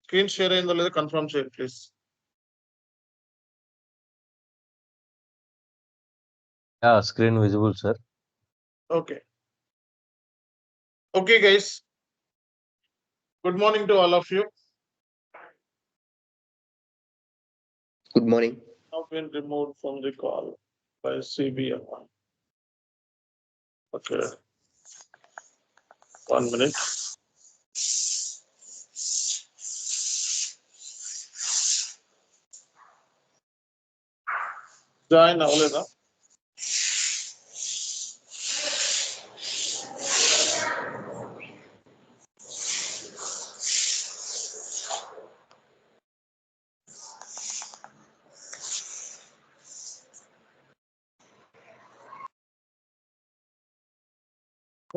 Screen share అయిందో లేదో confirm చేయండి please. Screen visible, sir. Okay. Okay, guys. Good morning to all of you. Good morning. Now been removed from the call by CBM. Okay. 1 minute. Join అవ్వలేదా?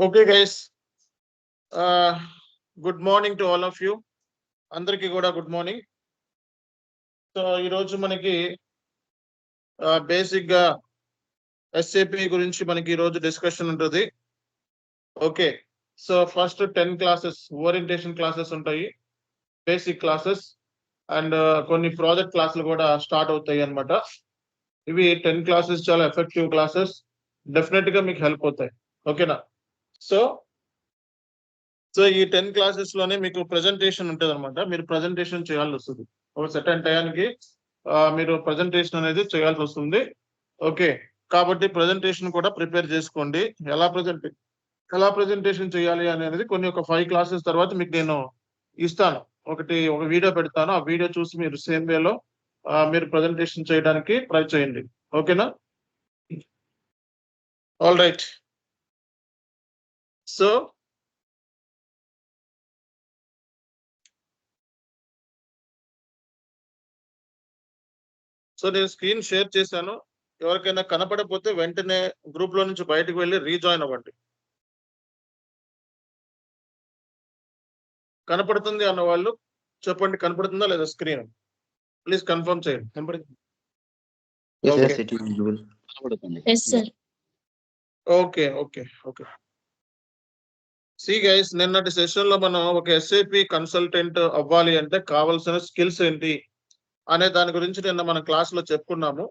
Okay, guys. Good morning to all of you. అందరికీ కూడా good morning. So ఈరోజు మనకి basic గా SAP గురించి మనకి ఈరోజు discussion ఉంటుంది. Okay, so first 10 classes orientation classes ఉంటాయి, బేసిక్ క్లాసెస్ అండ్ కొన్ని ప్రాజెక్ట్ క్లాసులు కూడా స్టార్ట్ అవుతాయి అన్నమాట. ఇవి 10 క్లాసెస్ చాలా ఎఫెక్టివ్ క్లాసెస్, డెఫినెట్ గా మీకు హెల్ప్ అవుతాయి. ఓకేనా? సో ఈ 10 క్లాసెస్ లోనే మీకు ప్రెజెంటేషన్ ఉంటుంది అనమాట. మీరు ప్రెజెంటేషన్ చేయాల్సి వస్తుంది. ఒక సెటన్ టయానికి మీరు ప్రెజెంటేషన్ అనేది చేయాల్సి వస్తుంది. ఓకే, కాబట్టి ప్రెజెంటేషన్ కూడా ప్రిపేర్ చేసుకోండి. ఎలా ప్రెజెంటేషన్ చేయాలి అనేది కొన్ని ఒక 5 క్లాసెస్ తర్వాత మీకు నేను ఇస్తాను. ఒక వీడియో పెడతాను. ఆ వీడియో చూసి మీరు సేమ్ వేలో మీరు ప్రెజెంటేషన్ చేయడానికి ట్రై చేయండి. ఓకేనా? All right. సో నేను స్క్రీన్ షేర్ చేశాను. ఎవరికైనా కనపడకపోతే వెంటనే గ్రూప్ లో నుంచి బయటకు వెళ్ళి రీజాయిన్ అవ్వండి. కనపడుతుంది అన్న వాళ్ళు చెప్పండి, కనపడుతుందా లేదా స్క్రీన్? ప్లీజ్ కన్ఫర్మ్ చేయండి. కనపడుతుంది? Yes, Okay. yes, it is visible. Yes, sir. Okay okay okay. See guys, నిన్నటి సెషన్ లో మనం ఒక ఎస్ఏపి కన్సల్టెంట్ అవ్వాలి అంటే కావాల్సిన స్కిల్స్ ఏంటి అనే దాని గురించి నిన్న మన క్లాస్ లో చెప్పుకున్నాము.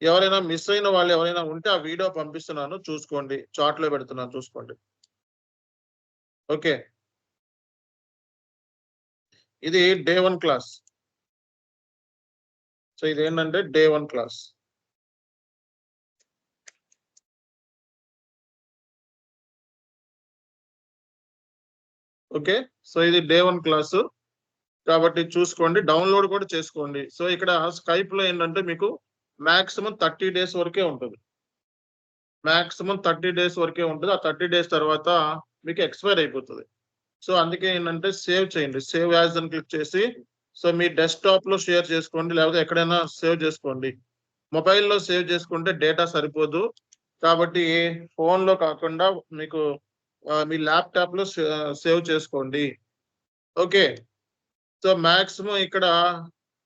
ఎవరైనా మిస్ అయిన వాళ్ళు ఎవరైనా ఉంటే ఆ వీడియో పంపిస్తున్నాను, చూసుకోండి. చాట్ లో పెడుతున్నాను, చూసుకోండి. ఓకే, ఇది డే 1 క్లాస్. సో ఇది ఏంటంటే డే 1 క్లాస్. ఓకే, సో ఇది డే 1 క్లాసు కాబట్టి చూసుకోండి, డౌన్లోడ్ కూడా చేసుకోండి. సో ఇక్కడ స్కైప్ లో ఏంటంటే మీకు మాక్సిమం 30 డేస్ వరకే ఉంటుంది. మాక్సిమం 30 డేస్ వరకే ఉంటుంది. ఆ 30 డేస్ తర్వాత మీకు ఎక్స్పైర్ అయిపోతుంది. సో అందుకే ఏంటంటే సేవ్ చేయండి. సేవ్ యాజ్ అని క్లిక్ చేసి సో మీ డెస్క్టాప్ లో షేర్ చేసుకోండి, లేకపోతే ఎక్కడైనా సేవ్ చేసుకోండి. మొబైల్లో సేవ్ చేసుకుంటే డేటా సరిపోదు, కాబట్టి ఫోన్ లో కాకుండా మీకు మీ ల్యాప్టాప్ లో సేవ్ చేసుకోండి. ఓకే, సో మాక్సిమం ఇక్కడ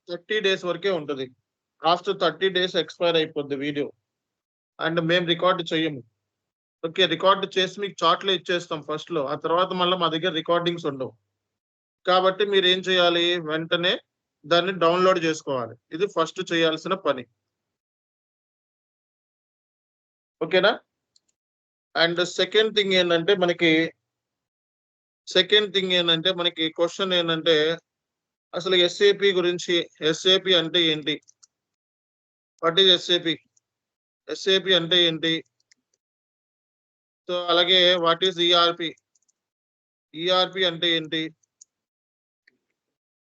30 డేస్ వరకే ఉంటుంది. ఆఫ్టర్ 30 డేస్ ఎక్స్పైర్ అయిపోద్ది వీడియో అండ్ మేము రికార్డ్ చెయ్యము. ఓకే, రికార్డ్ చేసి మీకు చాట్లో ఇచ్చేస్తాం ఫస్ట్ లో. ఆ తర్వాత మళ్ళీ మా దగ్గర రికార్డింగ్స్ ఉండవు. కాబట్టి మీరు ఏం చేయాలి, వెంటనే దాన్ని డౌన్లోడ్ చేసుకోవాలి. ఇది ఫస్ట్ చేయాల్సిన పని. ఓకేనా? అండ్ సెకండ్ థింగ్ ఏంటంటే మనకి క్వశ్చన్ ఏంటంటే అసలు ఎస్ఏపి గురించి, ఎస్ఏపి అంటే ఏంటి, వాట్ ఈజ్ ఎస్ఏపి, ఎస్ఏపి అంటే ఏంటి, సో అలాగే వాట్ ఈజ్ ఈఆర్పి, ఈఆర్పి అంటే ఏంటి,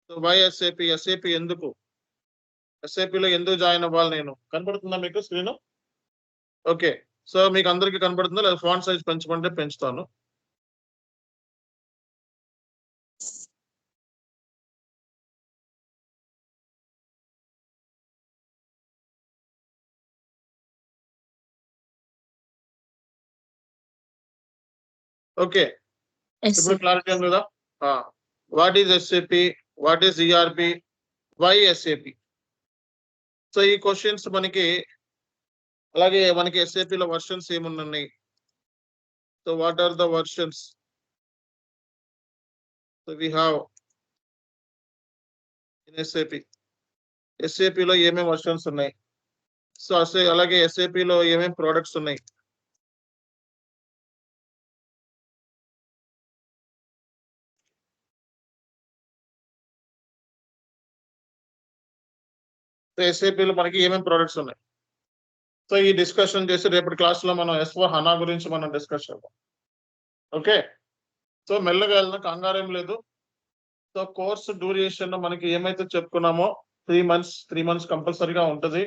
సో వై ఎస్ఏపి, ఎస్ఏపి ఎందుకు, ఎస్ఏపిలో ఎందుకు జాయిన్ అవ్వాలి నేను. కనపడుతుందా మీకు స్క్రీన్? ఓకే, సో మీకు అందరికీ కనపడుతుందా లేదా? ఫాంట్ సైజ్ పెంచమంటే పెంచుతాను. ఓకే, Yes, ఇప్పుడు sir. క్లారిటీ ఉంది కదా? What is SAP, what is ERP, why SAP. So ఈ క్వశ్చన్స్ మనకి, అలాగే మనకి ఎస్ఏపిలో వర్షన్స్ ఏమున్నాయి, so what are the versions. So we have in ఎస్ఏపిలో ఏమేమి వర్షన్స్ ఉన్నాయి, సో అలాగే ఎస్ఏపిలో ఏమేమి ప్రోడక్ట్స్ ఉన్నాయి. ఎస్ఏపిలో మనకి ఏమేమి ప్రోడక్ట్స్ ఉన్నాయి. సో ఈ డిస్కషన్ చేసి రేపటి క్లాస్ లో మనం S/4HANA గురించి మనం డిస్కస్ చేద్దాం. ఓకే, సో మెల్లగా వెళ్ళిన కంగారేం లేదు. సో కోర్స్ డ్యూరేషన్ మనకి ఏమైతే చెప్పుకున్నామో 3 months కంపల్సరీగా ఉంటుంది.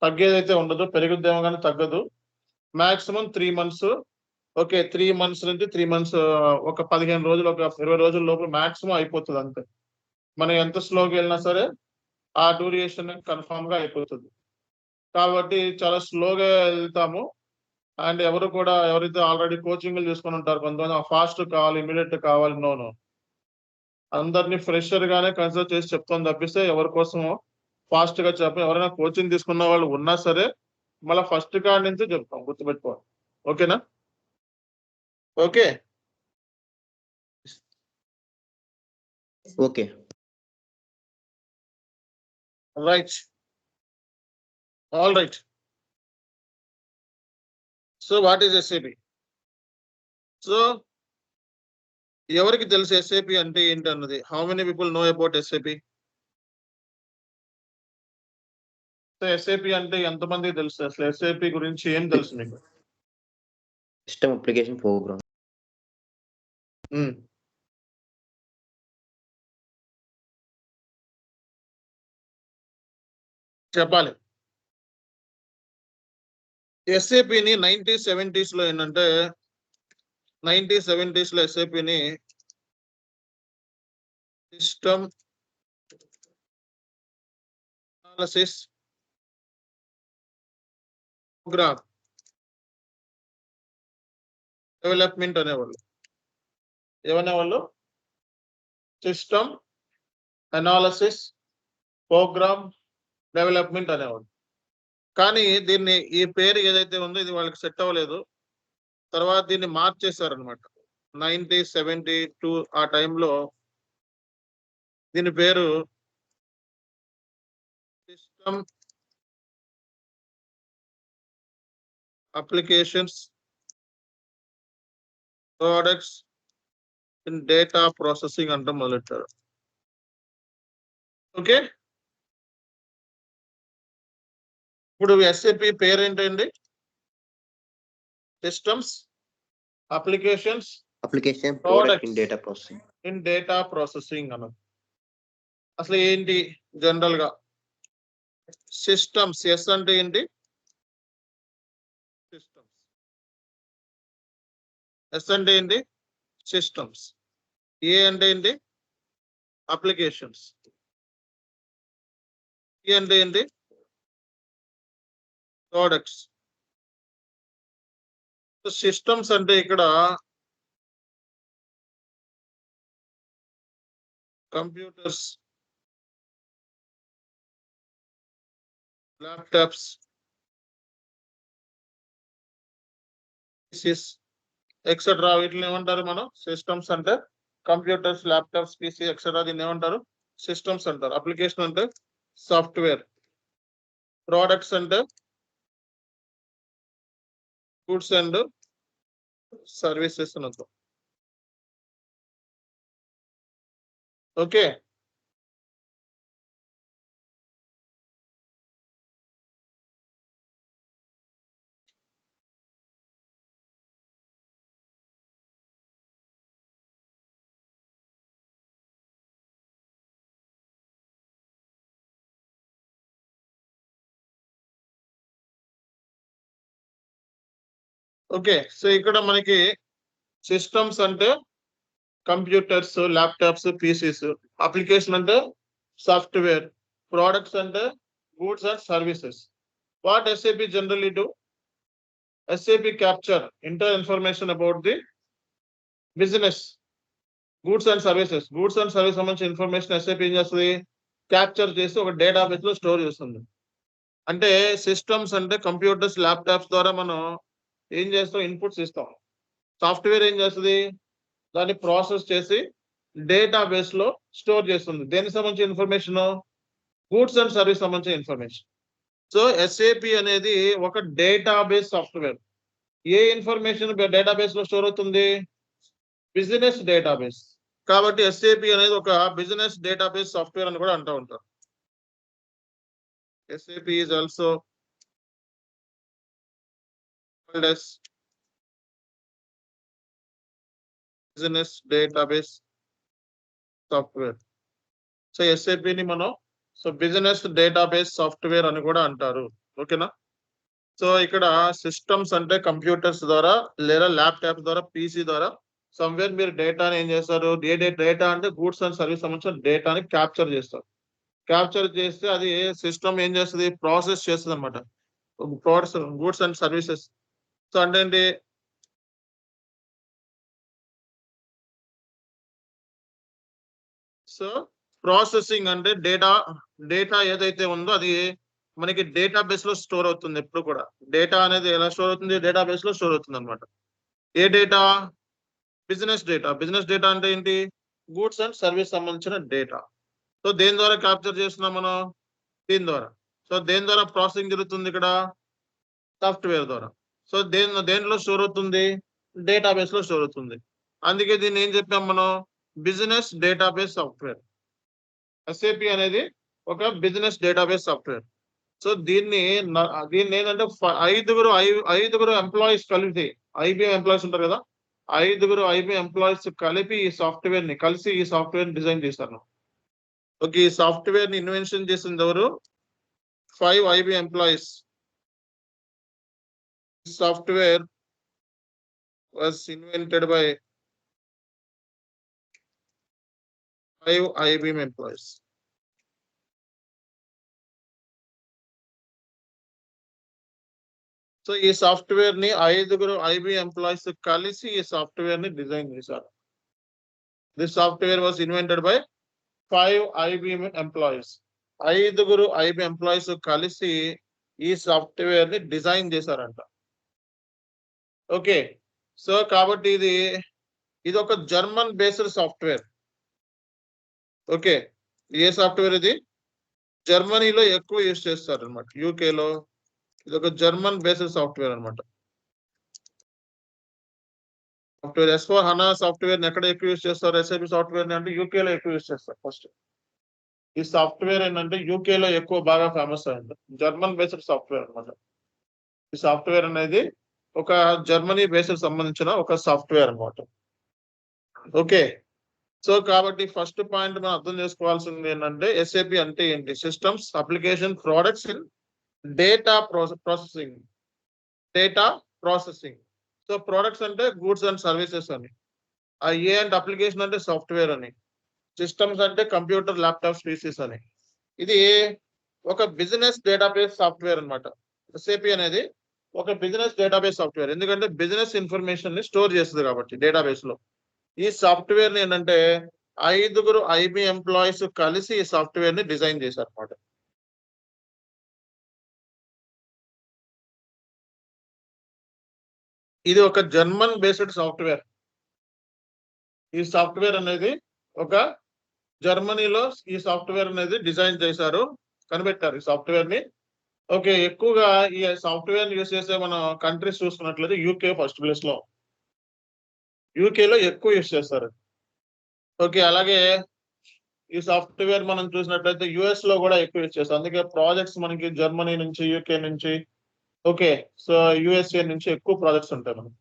తగ్గేదైతే ఉండదు, పెరుగుద్దేమో కానీ తగ్గదు. Maximum 3 months. ఓకే, 3 months నుంచి 3 months ఒక 15 రోజులు, ఒక 20 రోజుల లోపు మాక్సిమం అయిపోతుంది అంతే. మనం ఎంత స్లోగా వెళ్ళినా సరే ఆ డ్యూరేషన్ కన్ఫామ్ గా అయిపోతుంది. కాబట్టి చాలా స్లోగా వెళ్తాము. అండ్ ఎవరైతే ఆల్రెడీ కోచింగ్లు తీసుకొని ఉంటారు, కొంతమంది ఫాస్ట్ కావాలి, ఇమీడియట్ కావాలి, నో. అందరినీ ఫ్రెషర్ గానే కన్సిడర్ చేసి చెప్తాం తప్పిస్తే ఎవరి కోసమో ఫాస్ట్ గా చెప్పాం. ఎవరైనా కోచింగ్ తీసుకున్న వాళ్ళు ఉన్నా సరే మళ్ళీ ఫస్ట్ కాడి నుంచి చెప్తాం, గుర్తుపెట్టుకోవాలి. ఓకేనా? Okay Okay. Right, all right. So what is SAP? So ఎవరికి తెలుసు ఎస్ఏపి అంటే ఏంటి అన్నది? How many people know about SAP? So SAP అంటే ఎంతమందికి తెలుసు? అసలు ఎస్ఏపి గురించి ఏం తెలుసు మీకు? System application program. చెప్పాలి. ఎస్ఏపిని 1970s లో ఏంటంటే 1970s లో ఎస్ఏపిని సిస్టమ్ అనాలిసిస్ ప్రోగ్రామ్ డెవలప్మెంట్ అనేవాళ్ళు. ఏమనేవాళ్ళు? సిస్టమ్ అనాలిసిస్ ప్రోగ్రామ్ డెవలప్మెంట్ అనేవాళ్ళు. కానీ ఈ పేరు ఏదైతే ఉందో ఇది వాళ్ళకి సెట్ అవ్వలేదు. తర్వాత దీన్ని మార్చేశారనమాట. 1972 ఆ టైంలో దీని పేరు system applications products in data processing అంటే మొదలెట్టారు. ఓకే, ఇప్పుడు ఎస్ఏపి పేరేంటండి? Systems applications Application product in data processing. In data processing అన్నది. అసలు ఏంటి జనరల్ గా సిస్టమ్స్? ఎస్ అంటే ఏంటి? సిస్టమ్స్. ఎస్ అంటే ఏంటి? సిస్టమ్స్. ఏ అంటే ఏంటి? అప్లికేషన్స్. ఈ అంటే ఏంటి? ప్రోడక్ట్స్. సిస్టమ్స్ అంటే ఇక్కడ కంప్యూటర్స్, ల్యాప్టాప్స్, పీసీస్ ఎక్సెట్రా వీటిని ఏమంటారు మనం? సిస్టమ్స్ అంటే కంప్యూటర్స్, ల్యాప్టాప్స్, పీసీ ఎక్సెట్రా దీన్ని ఏమంటారు? సిస్టమ్స్ అంటారు. అప్లికేషన్ అంటే సాఫ్ట్వేర్. ప్రోడక్ట్స్ అంటే గూడ్స్ అండ్ సర్వీసెస్ అని అర్థం. Okay, okay. సో ఇక్కడ మనకి సిస్టమ్స్ అంటే కంప్యూటర్స్, ల్యాప్టాప్స్, పీసీస్. అప్లికేషన్ అంటే సాఫ్ట్వేర్. ప్రోడక్ట్స్ అంటే goods and services. What SAP generally do? SAP capture entire information about the business, goods and services. Goods and services సంబంధించిన information SAP ఏం చేస్తుంది? Capture చేసి ఒక డేటాబేస్ లో store చేస్తుంది. అంటే సిస్టమ్స్ అంటే కంప్యూటర్స్, ల్యాప్టాప్స్ ద్వారా మనం ఏం చేస్తాం? ఇన్పుట్స్ ఇస్తాం. సాఫ్ట్వేర్ ఏం చేస్తుంది? దాన్ని ప్రాసెస్ చేసి డేటాబేస్ లో స్టోర్ చేస్తుంది. దేనికి సంబంధించిన ఇన్ఫర్మేషన్? గూడ్స్ అండ్ సర్వీస్ సంబంధించిన ఇన్ఫర్మేషన్. సో SAP అనేది ఒక డేటాబేస్ సాఫ్ట్వేర్. ఏ ఇన్ఫర్మేషన్ డేటాబేస్ లో స్టోర్ అవుతుంది? Business database. కాబట్టి SAP అనేది ఒక బిజినెస్ డేటాబేస్ సాఫ్ట్వేర్ అని కూడా అంటూ ఉంటారు. SAP is also called as business database software. So SAP ని మనం బిజినెస్ డేటాబేస్ సాఫ్ట్వేర్ అని కూడా అంటారు. ఓకేనా? సో ఇక్కడ సిస్టమ్స్ అంటే కంప్యూటర్స్ ద్వారా లేదా ల్యాప్టాప్ ద్వారా PC ద్వారా సమ్వేర్ మీరు డేటాని ఏం చేస్తారు? డేటా అంటే గూడ్స్ అండ్ సర్వీస్ సంబంధించిన డేటాని క్యాప్చర్ చేస్తారు. క్యాప్చర్ చేస్తే అది సిస్టమ్ ఏం చేస్తుంది? ప్రాసెస్ చేస్తుంది అనమాట. Goods and services. సో అంటే ఏంటి? సో ప్రాసెసింగ్ అంటే డేటా ఏదైతే ఉందో అది మనకి డేటాబేస్ లో స్టోర్ అవుతుంది. ఎప్పుడు కూడా డేటా అనేది ఎలా స్టోర్ అవుతుంది? డేటాబేస్ లో స్టోర్ అవుతుంది అనమాట. ఏ data? Business data. Business data అంటే ఏంటి? గూడ్స్ అండ్ సర్వీస్ సంబంధించిన డేటా. సో దేని ద్వారా క్యాప్చర్ చేస్తున్నాం మనం? దీని ద్వారా. సో దేని ద్వారా ప్రాసెసింగ్ జరుగుతుంది? ఇక్కడ సాఫ్ట్వేర్ ద్వారా. సో దేనిలో స్టోర్ అవుతుంది? డేటాబేస్ లో స్టోర్ అవుతుంది. అందుకే దీన్ని ఏం చెప్పాం మనం? Business database software. SAP అనేది ఒక బిజినెస్ డేటాబేస్ సాఫ్ట్వేర్. సో దీన్ని ఏంటంటే ఐదుగురు ఎంప్లాయీస్ కలిపి, IBM ఎంప్లాయీస్ ఉంటారు కదా, ఐదుగురు IBM ఎంప్లాయీస్ కలిపి ఈ సాఫ్ట్వేర్ డిజైన్ చేశారు. ఓకే, ఈ సాఫ్ట్వేర్ ని ఇన్వెన్షన్ చేసింది ఎవరు? 5 IBM employees. Software was invented by 5 IBM employees. So ఈ సాఫ్ట్వేర్ ని ఐదుగురు IBM ఎంప్లాయీస్ కలిసి ఈ సాఫ్ట్వేర్ ని డిజైన్ చేశారు. This software was invented by 5 IBM employees. ఐదుగురు IBM ఎంప్లాయీస్ కలిసి ఈ సాఫ్ట్వేర్ ని డిజైన్ చేశారంట. ఓకే, సో కాబట్టి ఇది ఒక జర్మన్ బేస్డ్ సాఫ్ట్వేర్. ఓకే, ఏ సాఫ్ట్వేర్ ఇది? జర్మనీలో ఎక్కువ యూజ్ చేస్తారు అనమాట. యూకేలో ఇది ఒక జర్మన్ బేస్డ్ సాఫ్ట్వేర్ అనమాట. సాఫ్ట్వేర్ S/4HANA సాఫ్ట్వేర్ ఎక్కడ ఎక్కువ యూజ్ చేస్తారు? SAP సాఫ్ట్వేర్ అంటే యూకేలో ఎక్కువ యూజ్ చేస్తారు. ఫస్ట్ ఈ సాఫ్ట్వేర్ ఏంటంటే యూకేలో ఎక్కువ బాగా ఫేమస్ అయింది. జర్మన్ బేస్డ్ సాఫ్ట్వేర్ అనమాట. ఈ సాఫ్ట్వేర్ అనేది ఒక జర్మనీ బేస్డ్ సంబంధించిన ఒక సాఫ్ట్వేర్ అనమాట. ఓకే, సో కాబట్టి ఫస్ట్ పాయింట్ మనం అర్థం చేసుకోవాల్సింది ఏంటంటే SAP అంటే ఏంటి? Systems application products in data processing. Data processing. So products అంటే గూడ్స్ అండ్ సర్వీసెస్ అని, అండ్ అప్లికేషన్ అంటే సాఫ్ట్వేర్ అని, సిస్టమ్స్ అంటే కంప్యూటర్, ల్యాప్టాప్స్, PCs అని. ఇది ఒక బిజినెస్ డేటాబేస్ సాఫ్ట్వేర్ అనమాట. SAP అనేది ఒక బిజినెస్ డేటాబేస్ సాఫ్ట్వేర్. ఎందుకంటే బిజినెస్ ఇన్ఫర్మేషన్ ని స్టోర్ చేస్తుంది కాబట్టి డేటాబేస్ లో. ఈ సాఫ్ట్వేర్ ని ఏంటంటే ఐదుగురు IBM ఎంప్లాయీస్ కలిసి ఈ సాఫ్ట్వేర్ ని డిజైన్ చేశారు అనమాట. ఇది ఒక జర్మన్ బేస్డ్ సాఫ్ట్వేర్. ఈ సాఫ్ట్వేర్ అనేది ఒక జర్మనీలో ఈ సాఫ్ట్వేర్ అనేది డిజైన్ చేశారు, కనిపెట్టారు ఈ సాఫ్ట్వేర్ ని. ఓకే, ఎక్కువగా ఈ సాఫ్ట్వేర్ ని యూజ్ చేసే మన కంట్రీస్ చూసుకున్నట్లయితే UK ఫస్ట్ ప్లేస్ లో. యూకేలో ఎక్కువ యూజ్ చేస్తారు. ఓకే, అలాగే ఈ సాఫ్ట్వేర్ మనం చూసినట్లయితే US లో కూడా ఎక్కువ యూజ్ చేస్తారు. అందుకే ప్రాజెక్ట్స్ మనకి జర్మనీ నుంచి, UK నుంచి, ఓకే, సో USA నుంచి ఎక్కువ ప్రాజెక్ట్స్ ఉంటాయి. మనకి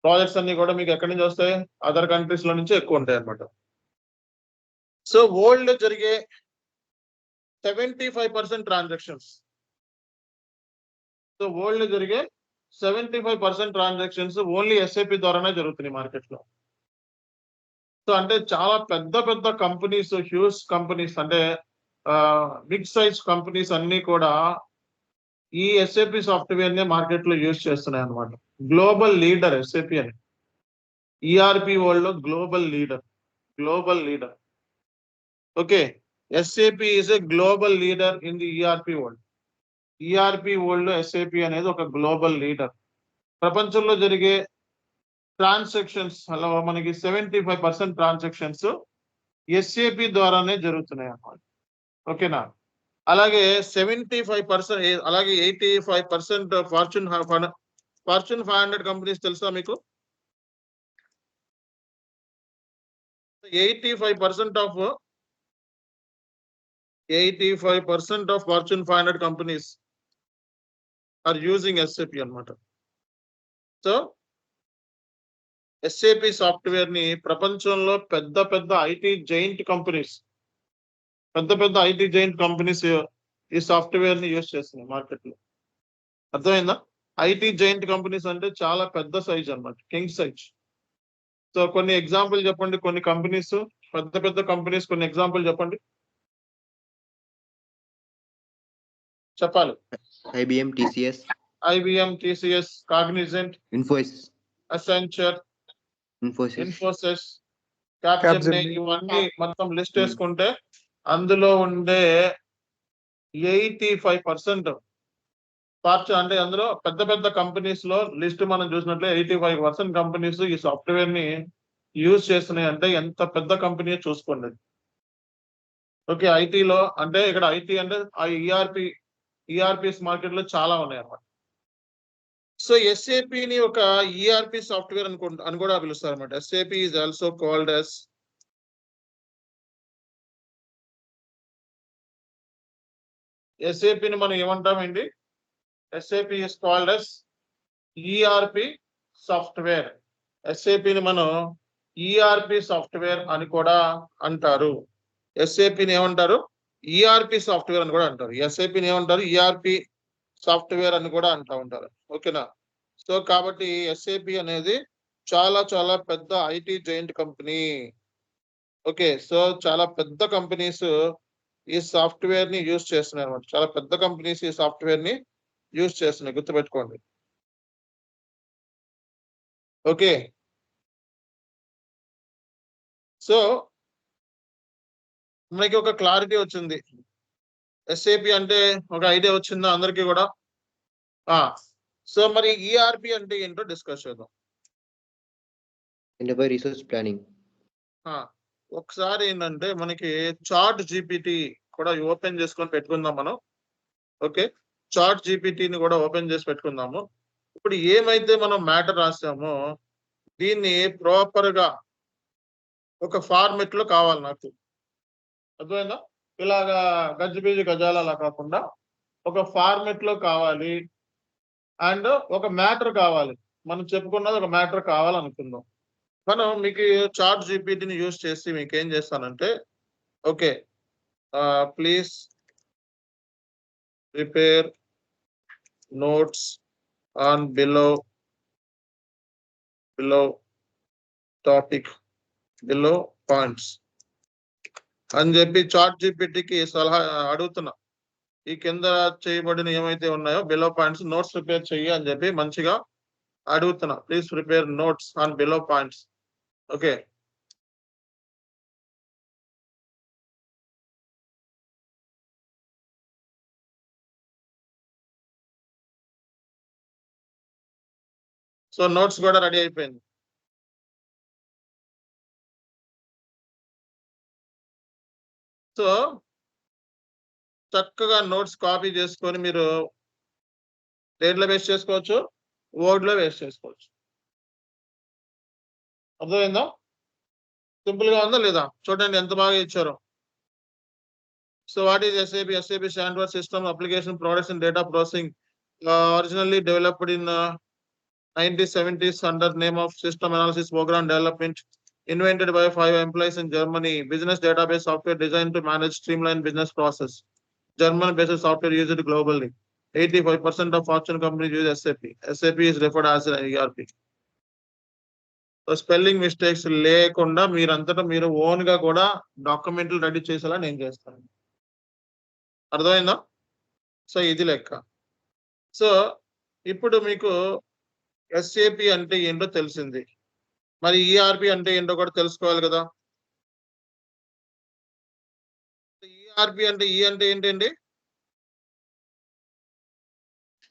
ప్రాజెక్ట్స్ అన్ని కూడా మీకు ఎక్కడి నుంచి వస్తాయి? అదర్ కంట్రీస్ లో నుంచి ఎక్కువ ఉంటాయి అన్నమాట. సో వరల్డ్ లో జరిగే 75% ట్రాన్సాక్షన్స్, సో వరల్డ్ లో జరిగే 75% ట్రాన్సాక్షన్స్ ఓన్లీ SAP ద్వారానే జరుగుతున్నాయి మార్కెట్ లో. సో అంటే చాలా పెద్ద పెద్ద కంపెనీస్, హ్యూజ్ కంపెనీస్, అంటే బిగ్ సైజ్ కంపెనీస్ అన్ని కూడా ఈ SAP సాఫ్ట్వేర్ నే మార్కెట్ లో యూజ్ చేస్తున్నాయి అనమాట. గ్లోబల్ లీడర్ SAP అని. ERP వరల్డ్ లో global leader. Okay, SAP is a global leader in the ERP world. ERP world లో SAP అనేది ఒక గ్లోబల్ లీడర్. ప్రపంచంలో జరిగే ట్రాన్సాక్షన్స్ అలా మనకి 75% ట్రాన్సాక్షన్స్ ఎస్ఏపి ద్వారానే జరుగుతున్నాయి అన్నమాట. ఓకేనా? అలాగే 75%, అలాగే 85% ఫార్చ్యూన్ 500 కంపెనీస్ తెలుసా మీకు? 85% of Fortune 500 companies are using SAP అన్నమాట. సో SAP సాఫ్ట్వేర్ ని ప్రపంచంలో పెద్ద పెద్ద ఐటీ జైంట్ కంపెనీస్ ఈ సాఫ్ట్వేర్ ని యూజ్ చేస్తున్నాయి మార్కెట్ లో. అర్థమైందా? ఐటీ జైంట్ కంపెనీస్ అంటే చాలా పెద్ద సైజ్ అన్నమాట, కింగ్ సైజ్. సో కొన్ని ఎగ్జాంపుల్ చెప్పండి, కొన్ని కంపెనీస్, పెద్ద కంపెనీస్ కొన్ని ఎగ్జాంపుల్ చెప్పండి. చెప్పాలి. IBM, TCS, Cognizant, Infosys, Accenture, Infosys, Capgemini. Capgemini, ఇవన్నీ మొత్తం లిస్ట్ వేసుకుంటే అందులో ఉండే 85% ఫార్చ్యూన్ అంటే అందులో పెద్ద కంపెనీస్ లో లిస్ట్ మనం చూసినట్లే 85% కంపెనీస్ ఈ సాఫ్ట్వేర్ ని యూజ్ చేస్తున్నాయి. అంటే ఎంత పెద్ద కంపెనీ చూసుకోండి. ఓకే, ఐటీలో అంటే ఇక్కడ ఐటీ అంటే ఈఆర్పిస్ మార్కెట్ లో చాలా ఉన్నాయి అన్నమాట. సో ఎస్ఏపి ని ఒక ఈఆర్పి సాఫ్ట్వేర్ అని కూడా పిలుస్తారు అనమాట. SAP is also called as SAP ని మనం ఏమంటామండి? SAP is called as ERP software. SAP ని మనం ఈఆర్పి సాఫ్ట్వేర్ అని కూడా అంటారు. ఎస్ఏపి ని ఏమంటారు? ఈఆర్పి సాఫ్ట్వేర్ అని కూడా అంటారు. ఎస్ఏపి ని ఏమంటారు? ఈఆర్పి సాఫ్ట్వేర్ అని కూడా అంటూ ఉంటారు. ఓకేనా? సో కాబట్టి ఎస్ఏపి అనేది చాలా పెద్ద IT giant company. Okay, so చాలా పెద్ద కంపెనీస్ ఈ సాఫ్ట్వేర్ ని యూజ్ చేస్తున్నాయి అనమాట. చాలా పెద్ద కంపెనీస్ ఈ సాఫ్ట్వేర్ ని యూజ్ చేస్తున్నాయి, గుర్తుపెట్టుకోండి. ఓకే, సో మనకి ఒక క్లారిటీ వచ్చింది. ఎస్ఏపి అంటే ఒక ఐడియా వచ్చిందా అందరికీ కూడా? సో మరి ఈఆర్పి అంటే ఏంటో డిస్కస్ చేద్దాం. Enterprise Resource Planning. ఒకసారి ఏంటంటే మనకి చాట్ జీపీటీ కూడా ఓపెన్ చేసుకొని పెట్టుకుందాం మనం. ఓకే, చాట్ జీపీటీని కూడా ఓపెన్ చేసి పెట్టుకుందాము. ఇప్పుడు ఏమైతే మనం మ్యాటర్ రాసామో దీన్ని ప్రాపర్ గా ఒక ఫార్మెట్ లో కావాలి నాకు. అర్థమైందా? ఇలాగా గజ్జిబీజి గజాల అలా కాకుండా ఒక ఫార్మెట్ లో కావాలి. అండ్ ఒక మ్యాటర్ కావాలి. మనం చెప్పుకున్నది ఒక మ్యాటర్ కావాలనుకుందాం. మనం మీకు చాట్ జీపీటీని యూజ్ చేసి మీకు ఏం చేస్తానంటే, okay please prepare notes on below topic below points అని చెప్పి చాట్ జీపీటీకి సలహా అడుగుతున్నా. ఈ కింద చేయబడిన ఏమైతే ఉన్నాయో బిలో పాయింట్స్ నోట్స్ ప్రిపేర్ చెయ్యి అని చెప్పి మంచిగా అడుగుతున్నా. Please prepare notes on below points. Okay, so notes కూడా రెడీ అయిపోయింది. సో చక్కగా నోట్స్ కాపీ చేసుకొని మీరు దేంట్లో వేస్ట్ చేసుకోవచ్చు? వర్డ్ లో వేస్ట్ చేసుకోవచ్చు. అర్థమైందా? సింపుల్ గా ఉందా లేదా? చూడండి ఎంత బాగా ఇచ్చారు. So what is SAP? SAP stand for system application products and data processing. Originally developed in 1970s under name of System Analysis Program Development, invented by 5 employees in Germany. Business database software designed to manage streamlined business process. German-based software used globally. 85% of Fortune companies use SAP. SAP is referred as an ERP. So spelling mistakes లేకుండా మీరంతటా మీరు own గా కూడా డాక్యుమెంట్లు ready చేసేలా నేను చేస్తాను. అర్థమైందా? So ఇది లెక్క. సో ఇప్పుడు మీకు ఎస్ఏపి అంటే ఏంటో తెలిసింది. మరి ఈఆర్పి అంటే ఏంటో కూడా తెలుసుకోవాలి కదా. ఈఆర్పి అంటే ఈ అంటే ఏంటండి?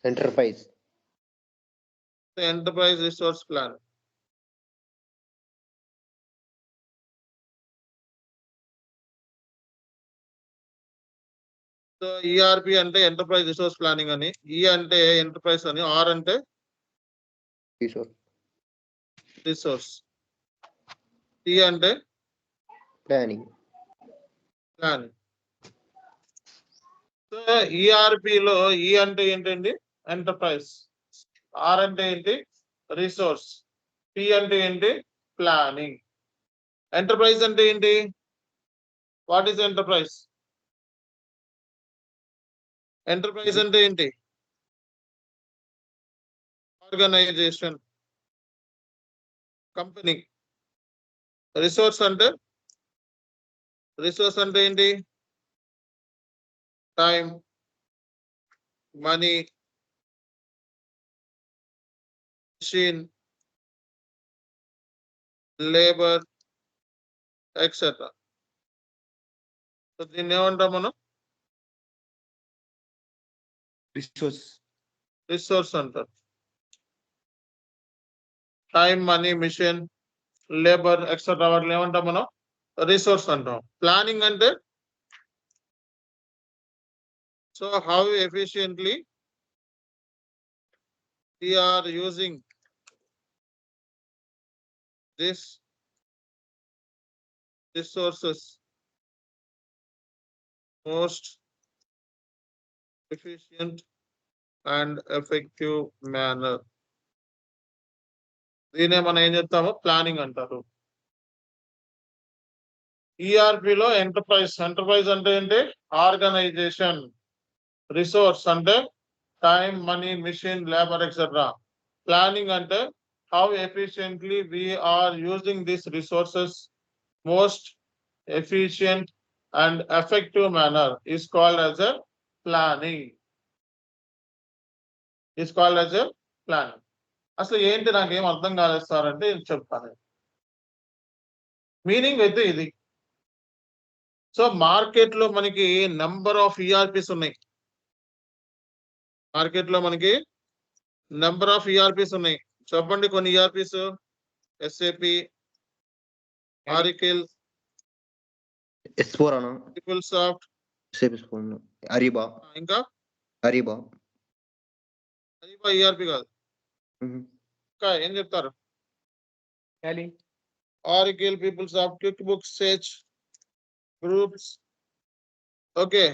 Enterprise enterprise resource plan. So ERP అంటే ఎంటర్ప్రైజ్ రిసోర్స్ ప్లానింగ్ అని, ఈ అంటే ఎంటర్ప్రైజ్ అని, ఆర్ అంటే రిసోర్స్, టి అంటే ప్లానింగ్. ప్లానింగ్. సో ఈఆర్పిలో ఈ అంటే ఏంటండి? ఎంటర్ప్రైజ్. ఆర్ అంటే ఏంటి? రిసోర్స్. పి అంటే ఏంటి? ప్లానింగ్. ఎంటర్ప్రైజ్ అంటే ఏంటి? What is enterprise? ఎంటర్ప్రైజ్ అంటే ఏంటి? Organisation, company. రిసోర్స్ అంటే ఏంటి? Time, money, machine, labour, etcetera. So దీన్ని ఏమంటాం మనం? రిసోర్స్ అంటారు. Time, money, machine, labour, etcetera వాటిని ఏమంటాం మనం? రిసోర్స్ అంటాం. ప్లానింగ్ అంటే so how efficiently we are using this resources most efficient and effective manner. దీనే మనం ఏం చెప్తామో ప్లానింగ్ అంటారు. ఈఆర్పిలో ఎంటర్ప్రైజ్ అంటే ఏంటి? ఆర్గనైజేషన్. రిసోర్స్ అంటే time, money, machine, labour, etcetera. Planning అంటే how efficiently we are using these resources most efficient and effective manner is called as a planning. అసలు ఏంటి నాకేం అర్థం కాలేదు సార్ అంటే చెప్తాను. మీనింగ్ అయితే ఇది. సో మార్కెట్ లో మనకి నెంబర్ ఆఫ్ ఈఆర్పిస్ ఉన్నాయి. మార్కెట్ లో మనకి నెంబర్ ఆఫ్ ఈఆర్పిస్ ఉన్నాయి. చెప్పండి కొన్ని ఈఆర్పిస్. ఎస్ఏపి, ఆరికిల్, S4 అన్న, పీపుల్సాఫ్ట్, అరీబా. ఇంకా అరీబా ఈఆర్పి కాదు. ఇంకా ఏం చెప్తారు? Oracle, PeopleSoft, QuickBooks, Sage, groups. Okay.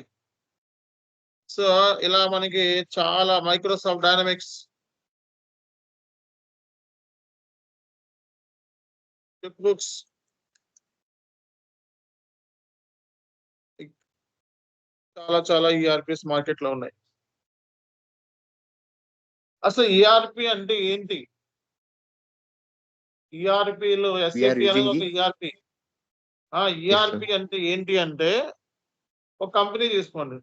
So ఇలా మనకి చాలా మైక్రోసాఫ్ట్ డైనమిక్స్, క్విక్ బుక్స్, చాలా ఈఆర్పిస్ మార్కెట్ లో ఉన్నాయి. అసలు ఈఆర్పి అంటే ఏంటి? ఈఆర్పిలో ఎస్ఏపి అనేది ఒక ఈఆర్పి. ఈఆర్పి అంటే ఏంటి అంటే ఒక కంపెనీ తీసుకోండి.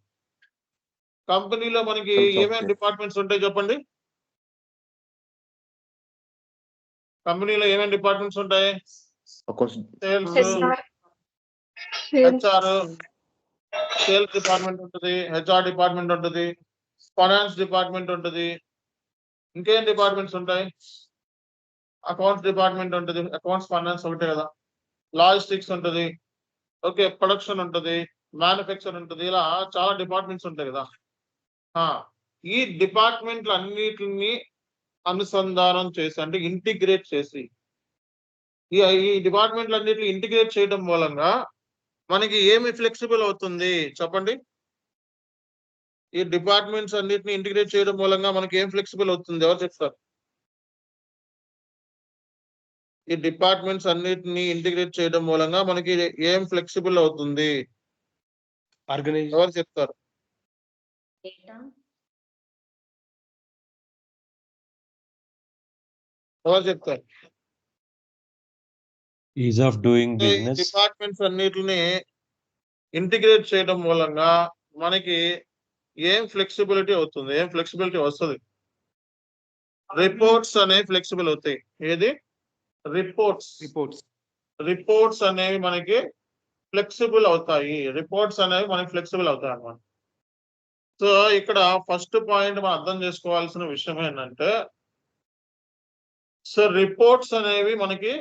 కంపెనీలో మనకి ఏమేమి డిపార్ట్మెంట్స్ ఉంటాయి చెప్పండి? కంపెనీలో ఏమేమి డిపార్ట్మెంట్స్ ఉంటాయి? సేల్స్, హెచ్ఆర్, సేల్స్ డిపార్ట్మెంట్ ఉంటుంది, హెచ్ఆర్ డిపార్ట్మెంట్ ఉంటుంది, ఫైనాన్స్ డిపార్ట్మెంట్ ఉంటుంది. ఇంకేం డిపార్ట్మెంట్స్ ఉంటాయి? అకౌంట్స్ డిపార్ట్మెంట్ ఉంటుంది. అకౌంట్స్, ఫైనాన్స్ ఒకటే కదా. లాజిస్టిక్స్ ఉంటుంది. ఓకే. ప్రొడక్షన్ ఉంటుంది, మ్యానుఫ్యాక్చర్ ఉంటుంది. ఇలా చాలా డిపార్ట్మెంట్స్ ఉంటాయి కదా. ఈ డిపార్ట్మెంట్లు అన్నిటిని అనుసంధానం చేసి అంటే ఇంటిగ్రేట్ చేసి ఈ డిపార్ట్మెంట్లు అన్నిటిని ఇంటిగ్రేట్ చేయడం మూలంగా మనకి ఏమి ఫ్లెక్సిబుల్ అవుతుంది చెప్పండి? ఈ డిపార్ట్మెంట్స్ అన్నిటిని ఇంటిగ్రేట్ చేయడం మూలంగా మనకి ఏం ఫ్లెక్సిబుల్ అవుతుంది? ఎవరు చెప్తారు? ఈ డిపార్ట్మెంట్స్ అన్నిటిని ఇంటిగ్రేట్ చేయడం మూలంగా మనకి ఏం ఫ్లెక్సిబుల్ అవుతుంది? ఎవరు చెప్తారు? ఎవరు చెప్తారు? Is of doing business. Departments అన్నిటిని ఇంటిగ్రేట్ చేయడం మూలంగా మనకి ఏం ఫ్లెక్సిబిలిటీ అవుతుంది? ఏం ఫ్లెక్సిబిలిటీ వస్తుంది? రిపోర్ట్స్ అనేవి ఫ్లెక్సిబుల్ అవుతాయి. ఏది? రిపోర్ట్స్ అనేవి మనకి ఫ్లెక్సిబుల్ అవుతాయి. అన్నమాట. సో ఇక్కడ ఫస్ట్ పాయింట్ మనం అర్థం చేసుకోవాల్సిన విషయం ఏంటంటే సో రిపోర్ట్స్ అనేవి మనకి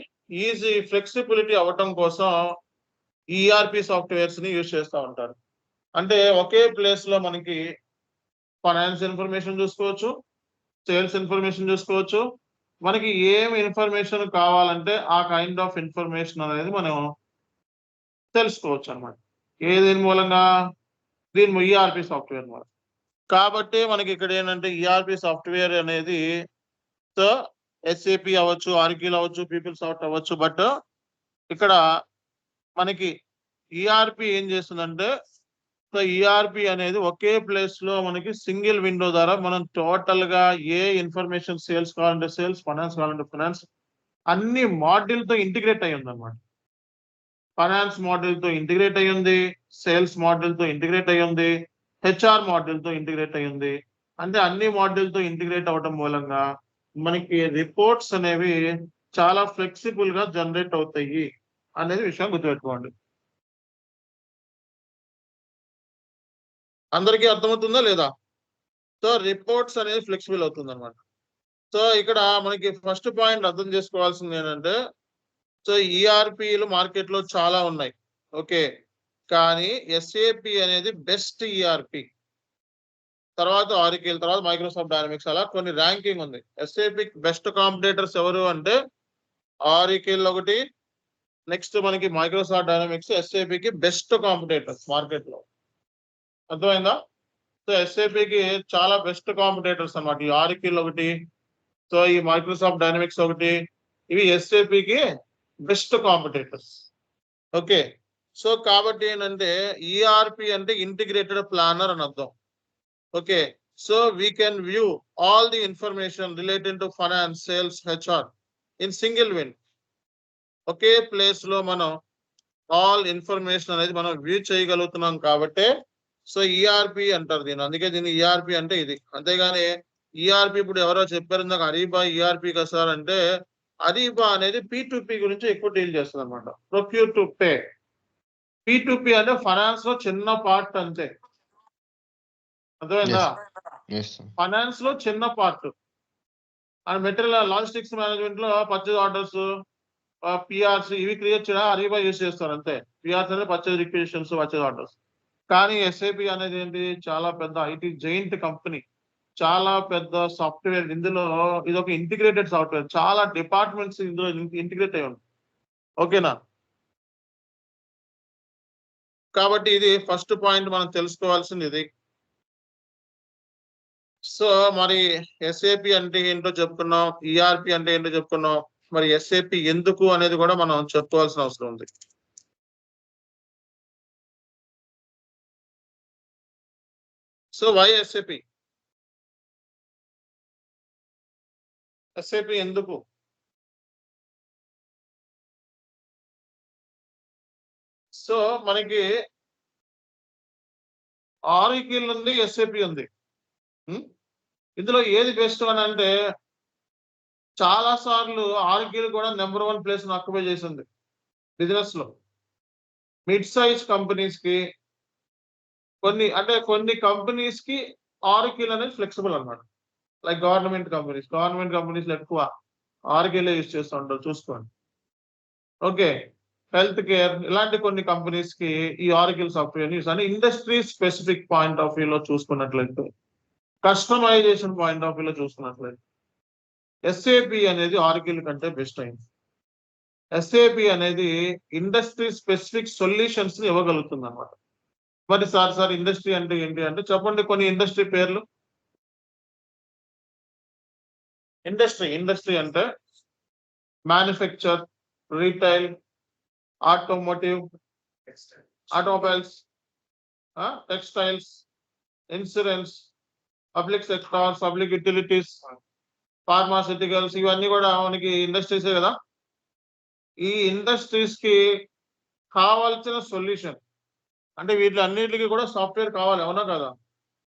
ఈజీ ఫ్లెక్సిబిలిటీ అవ్వటం కోసం ఈఆర్పి సాఫ్ట్వేర్స్ ని యూజ్ చేస్తూ ఉంటారు. అంటే ఒకే ప్లేస్ లో మనకి ఫైనాన్స్ ఇన్ఫర్మేషన్ చూసుకోవచ్చు, సేల్స్ ఇన్ఫర్మేషన్ చూసుకోవచ్చు. మనకి ఏం ఇన్ఫర్మేషన్ కావాలంటే ఆ కైండ్ ఆఫ్ ఇన్ఫర్మేషన్ అనేది మనం తెలుసుకోవచ్చు అనమాట. దీని మూలంగా దీని ఈఆర్పి సాఫ్ట్వేర్ మూలం. కాబట్టి మనకి ఇక్కడ ఏంటంటే ఈఆర్పి సాఫ్ట్వేర్ అనేది సో ఎస్ఏపి అవ్వచ్చు, ఆర్కిల్ అవ్వచ్చు, పీపుల్ సాఫ్ట్ అవ్వచ్చు. బట్ ఇక్కడ మనకి ఈఆర్పి ఏం చేస్తుందంటే సో ఈఆర్పి అనేది ఒకే ప్లేస్ లో మనకి సింగిల్ విండో ద్వారా మనం టోటల్ గా ఏ ఇన్ఫర్మేషన్ సేల్స్ కావాలంటే సేల్స్, ఫైనాన్స్ కావాలంటే ఫైనాన్స్ అన్ని మాడ్యూల్ తో ఇంటిగ్రేట్ అయ్యి ఉంది అనమాట. ఫైనాన్స్ మాడ్యూల్ తో ఇంటిగ్రేట్ అయ్యి ఉంది, సేల్స్ మాడ్యూల్ తో ఇంటిగ్రేట్ అయ్యి ఉంది, హెచ్ఆర్ మాడ్యూల్ తో ఇంటిగ్రేట్ అయ్యి ఉంది. అంటే అన్ని మాడ్యూల్ తో ఇంటిగ్రేట్ అవడం మూలంగా మనకి రిపోర్ట్స్ అనేవి చాలా ఫ్లెక్సిబుల్ గా జనరేట్ అవుతాయి అనేది విషయం గుర్తుపెట్టుకోండి. అందరికీ అర్థమవుతుందా లేదా? సో రిపోర్ట్స్ అనేది ఫ్లెక్సిబుల్ అవుతుంది అనమాట. సో ఇక్కడ మనకి ఫస్ట్ పాయింట్ అర్థం చేసుకోవాల్సింది ఏంటంటే సో ఈఆర్పిలు మార్కెట్ లో చాలా ఉన్నాయి, ఓకే. కానీ ఎస్ఏపి అనేది బెస్ట్ ఈఆర్పి, తర్వాత ఆరికిల్, తర్వాత మైక్రోసాఫ్ట్ డైనమిక్స్, అలా కొన్ని ర్యాంకింగ్ ఉంది. ఎస్ఏపి బెస్ట్ కాంపిటేటర్స్ ఎవరు అంటే ఆరికిల్ ఒకటి, నెక్స్ట్ మనకి మైక్రోసాఫ్ట్ డైనమిక్స్ ఎస్ఏపికి బెస్ట్ కాంపిటేటర్స్ మార్కెట్ లో. అర్థమైందా? సో ఎస్ఏపికి చాలా బెస్ట్ కాంపిటేటర్స్ అన్నమాట. ఈ ఆరికిల్ ఒకటి, సో ఈ మైక్రోసాఫ్ట్ డైనమిక్స్ ఒకటి, ఇవి ఎస్ఏపికి బెస్ట్ కాంపిటేటర్స్, ఓకే. సో కాబట్టి ఏంటంటే ఈఆర్పి అంటే ఇంటిగ్రేటెడ్ ప్లానర్ అని అర్థం, okay. So we can view all the information related to finance, sales, HR in single win. Okay place లో మనం ఆల్ ఇన్ఫర్మేషన్ అనేది మనం వ్యూ చేయగలుగుతున్నాం కాబట్టి సో ఈఆర్పి అంటారు దీన్ని. అందుకే దీన్ని ఈఆర్పి అంటే ఇది. అంతేగాని ఈఆర్పి ఇప్పుడు ఎవరో చెప్పారు నాకు అరీబా ఈఆర్పి కదా సార్ అంటే, అరీబా అనేది P2P గురించి ఎక్కువ డీల్ చేస్తుంది అనమాట. Procure to pay. P2P అంటే ఫైనాన్స్ లో చిన్న పార్ట్ అంతే, అర్థమైందా? ఫైనాన్స్ లో చిన్న part. And material logistics management లో పర్చేజ్ ఆర్డర్స్, పిఆర్స్ ఇవి క్రియేట్ చేయడం అరీబా యూజ్ చేస్తారు అంతే. పిఆర్స్ అంటే పర్చేజ్ రిక్విజిషన్స్, పర్చేజ్ ఆర్డర్స్. కానీ ఎస్ఏపి అనేది ఏంటి, చాలా పెద్ద ఐటీ జైంట్ కంపెనీ, చాలా పెద్ద సాఫ్ట్వేర్. ఇందులో ఇది ఒక ఇంటిగ్రేటెడ్ సాఫ్ట్వేర్, చాలా డిపార్ట్మెంట్స్ ఇందులో ఇంటిగ్రేట్ అయి ఉంటాయి, ఓకేనా? కాబట్టి ఇది ఫస్ట్ పాయింట్ మనం తెలుసుకోవాల్సింది ఇది. సో మరి ఎస్ఏపి అంటే ఏంటో చెప్పుకున్నాం, ఈఆర్పి అంటే ఏంటో చెప్పుకున్నాం. మరి ఎస్ఏపి ఎందుకు అనేది కూడా మనం చెప్పుకోవాల్సిన అవసరం ఉంది. So why SAP? ఎస్ఏపి ఎందుకు? సో మనకి ఆరికిల్ ఉంది, ఎస్ఏపి ఉంది. ఇందులో ఏది బెస్ట్ అని అంటే చాలా సార్లు ఆరికిల్ కూడా నెంబర్ 1 ప్లేస్ ఆక్యుపై చేసింది బిజినెస్ లో. మిడ్ సైజ్ కంపెనీస్ కి కొన్ని కంపెనీస్ కి ఆరికిల్ అనేది ఫ్లెక్సిబుల్ అన్నమాట. లైక్ గవర్నమెంట్ కంపెనీస్ ఎక్కువ ఆరికిల్ యూజ్ చేస్తూ ఉంటారు, చూసుకోండి, ఓకే. హెల్త్ కేర్ ఇలాంటి కొన్ని కంపెనీస్ కి ఈ ఆరికిల్ సాఫ్ట్వేర్ యూస్ అని ఇండస్ట్రీ స్పెసిఫిక్ పాయింట్ ఆఫ్ వ్యూలో చూసుకున్నట్లయితే, కస్టమైజేషన్ పాయింట్ ఆఫ్ వ్యూలో చూసుకున్నట్లయితే ఎస్ఏపి అనేది ఆరికిల్ కంటే బెస్ట్ అయింది. ఎస్ఏపి అనేది ఇండస్ట్రీ స్పెసిఫిక్ సొల్యూషన్స్ ని ఇవ్వగలుగుతుంది అన్నమాట. మరి సార్ ఇండస్ట్రీ అంటే ఏంటి అంటే చెప్పండి కొన్ని ఇండస్ట్రీ పేర్లు. ఇండస్ట్రీ అంటే manufacture, retail, automobiles, textiles, insurance, public sector, public utilities, pharmaceuticals, ఇవన్నీ కూడా మనకి ఇండస్ట్రీసే కదా. ఈ ఇండస్ట్రీస్ కి కావాల్సిన సొల్యూషన్ అంటే వీటిలన్నిటికీ కూడా సాఫ్ట్వేర్ కావాలి, అవునా కదా?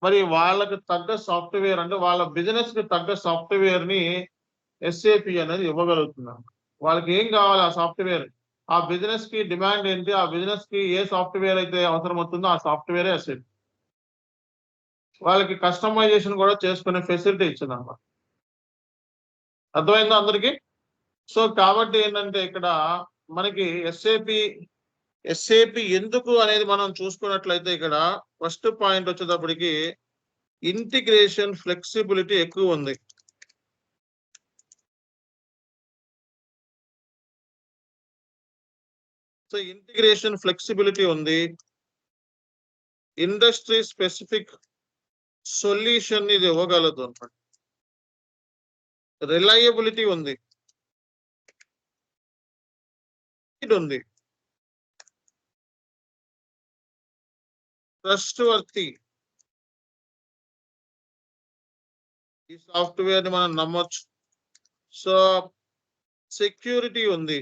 మరి వాళ్ళకి తగ్గ సాఫ్ట్వేర్ అంటే వాళ్ళ బిజినెస్ కి తగ్గ సాఫ్ట్వేర్ ని ఎస్ఏపి అనేది ఇవ్వగలుగుతున్నాం. వాళ్ళకి ఏం కావాలి ఆ సాఫ్ట్వేర్, ఆ బిజినెస్ కి డిమాండ్ ఏంటి, ఆ బిజినెస్ కి ఏ సాఫ్ట్వేర్ అయితే అవసరం అవుతుందో ఆ సాఫ్ట్వేరే ఎస్ఏపి. వాళ్ళకి కస్టమైజేషన్ కూడా చేసుకునే ఫెసిలిటీ ఇచ్చింది అన్నమాట. అర్థమైందా అందరికి? సో కాబట్టి ఏంటంటే ఇక్కడ మనకి ఎస్ఏపి ఎస్ఏపి ఎందుకు అనేది మనం చూసుకున్నట్లయితే ఇక్కడ ఫస్ట్ పాయింట్ వచ్చేటప్పటికి ఇంటిగ్రేషన్ ఫ్లెక్సిబిలిటీ ఎక్కువ ఉంది. సో ఇంటిగ్రేషన్ ఫ్లెక్సిబిలిటీ ఉంది, ఇండస్ట్రీ స్పెసిఫిక్ సొల్యూషన్ ఇది ఇవ్వగలదు అన్నమాట, రిలయబిలిటీ ఉంది, ఉంది, ట్రస్ట్ వర్తి, ఈ సాఫ్ట్వేర్ ని మనం నమ్మొచ్చు. సో సెక్యూరిటీ ఉంది,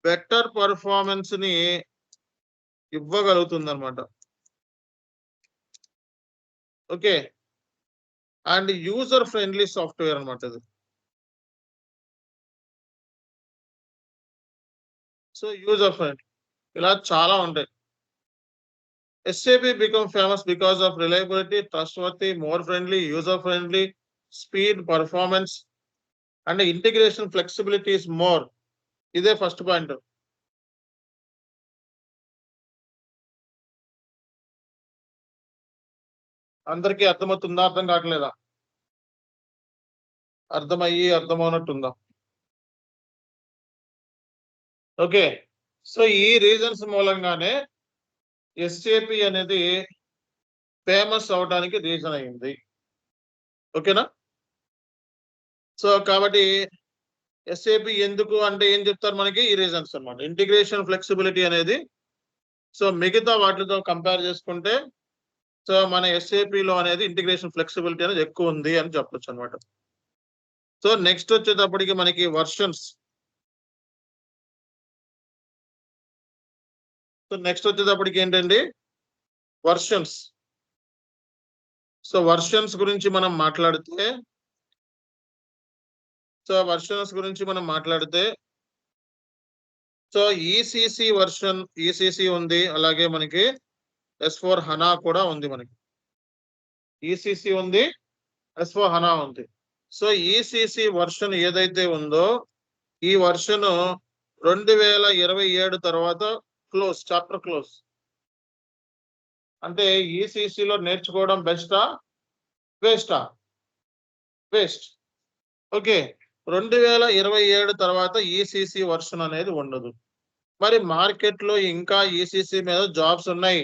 బెటర్ పర్ఫార్మెన్స్ ని ఇవ్వగలుగుతుంది అనమాట. Okay, and user friendly software అనమాట ఇది. సో యూజర్ ఫ్రెండ్లీ ఇలా చాలా ఉంటాయి. SAP become famous because of reliability, trustworthy, more friendly, user friendly, speed, performance, and integration flexibility is more. ఇదే ఫస్ట్ పాయింట్. అందరికీ అర్థమవుతుందా, అర్థం కావట్లేదా? అర్థమవునట్టుందా? ఓకే, సో ఈ రీజన్స్ మూలంగానే SAP అనేది ఫేమస్ అవడానికి రీజన్ అయింది. ఓకేనా? సో కాబట్టి SAP ఎందుకు అంటే ఏం చెప్తారు మనకి, ఈ రీజన్స్ అన్నమాట. ఇంటిగ్రేషన్ ఫ్లెక్సిబిలిటీ అనేది సో మిగతా వాటితో కంపేర్ చేసుకుంటే సో మన SAP లో అనేది ఇంటిగ్రేషన్ ఫ్లెక్సిబిలిటీ అనేది ఎక్కువ ఉంది అని చెప్పొచ్చు అనమాట. సో నెక్స్ట్ వచ్చేటప్పటికి మనకి వర్షన్స్. సో నెక్స్ట్ వచ్చేటప్పటికి ఏంటండి, వర్షన్స్. సో వర్షన్స్ గురించి మనం మాట్లాడితే సో ECC వర్షన్, ECC ఉంది, అలాగే మనకి S4 HANA కూడా ఉంది. మనకి ECC ఉంది, S4 HANA ఉంది. సో ECC వర్షన్ ఏదైతే ఉందో ఈ వర్షన్ 2027 తర్వాత క్లోజ్, చాప్టర్ క్లోజ్. అంటే ECC లో నేర్చుకోవడం బెస్టా వేస్టా? వేస్ట్. ఓకే, 2027 తర్వాత ECC వర్షన్ అనేది ఉండదు. మరి మార్కెట్ లో ఇంకా ECC మీద జాబ్స్ ఉన్నాయి.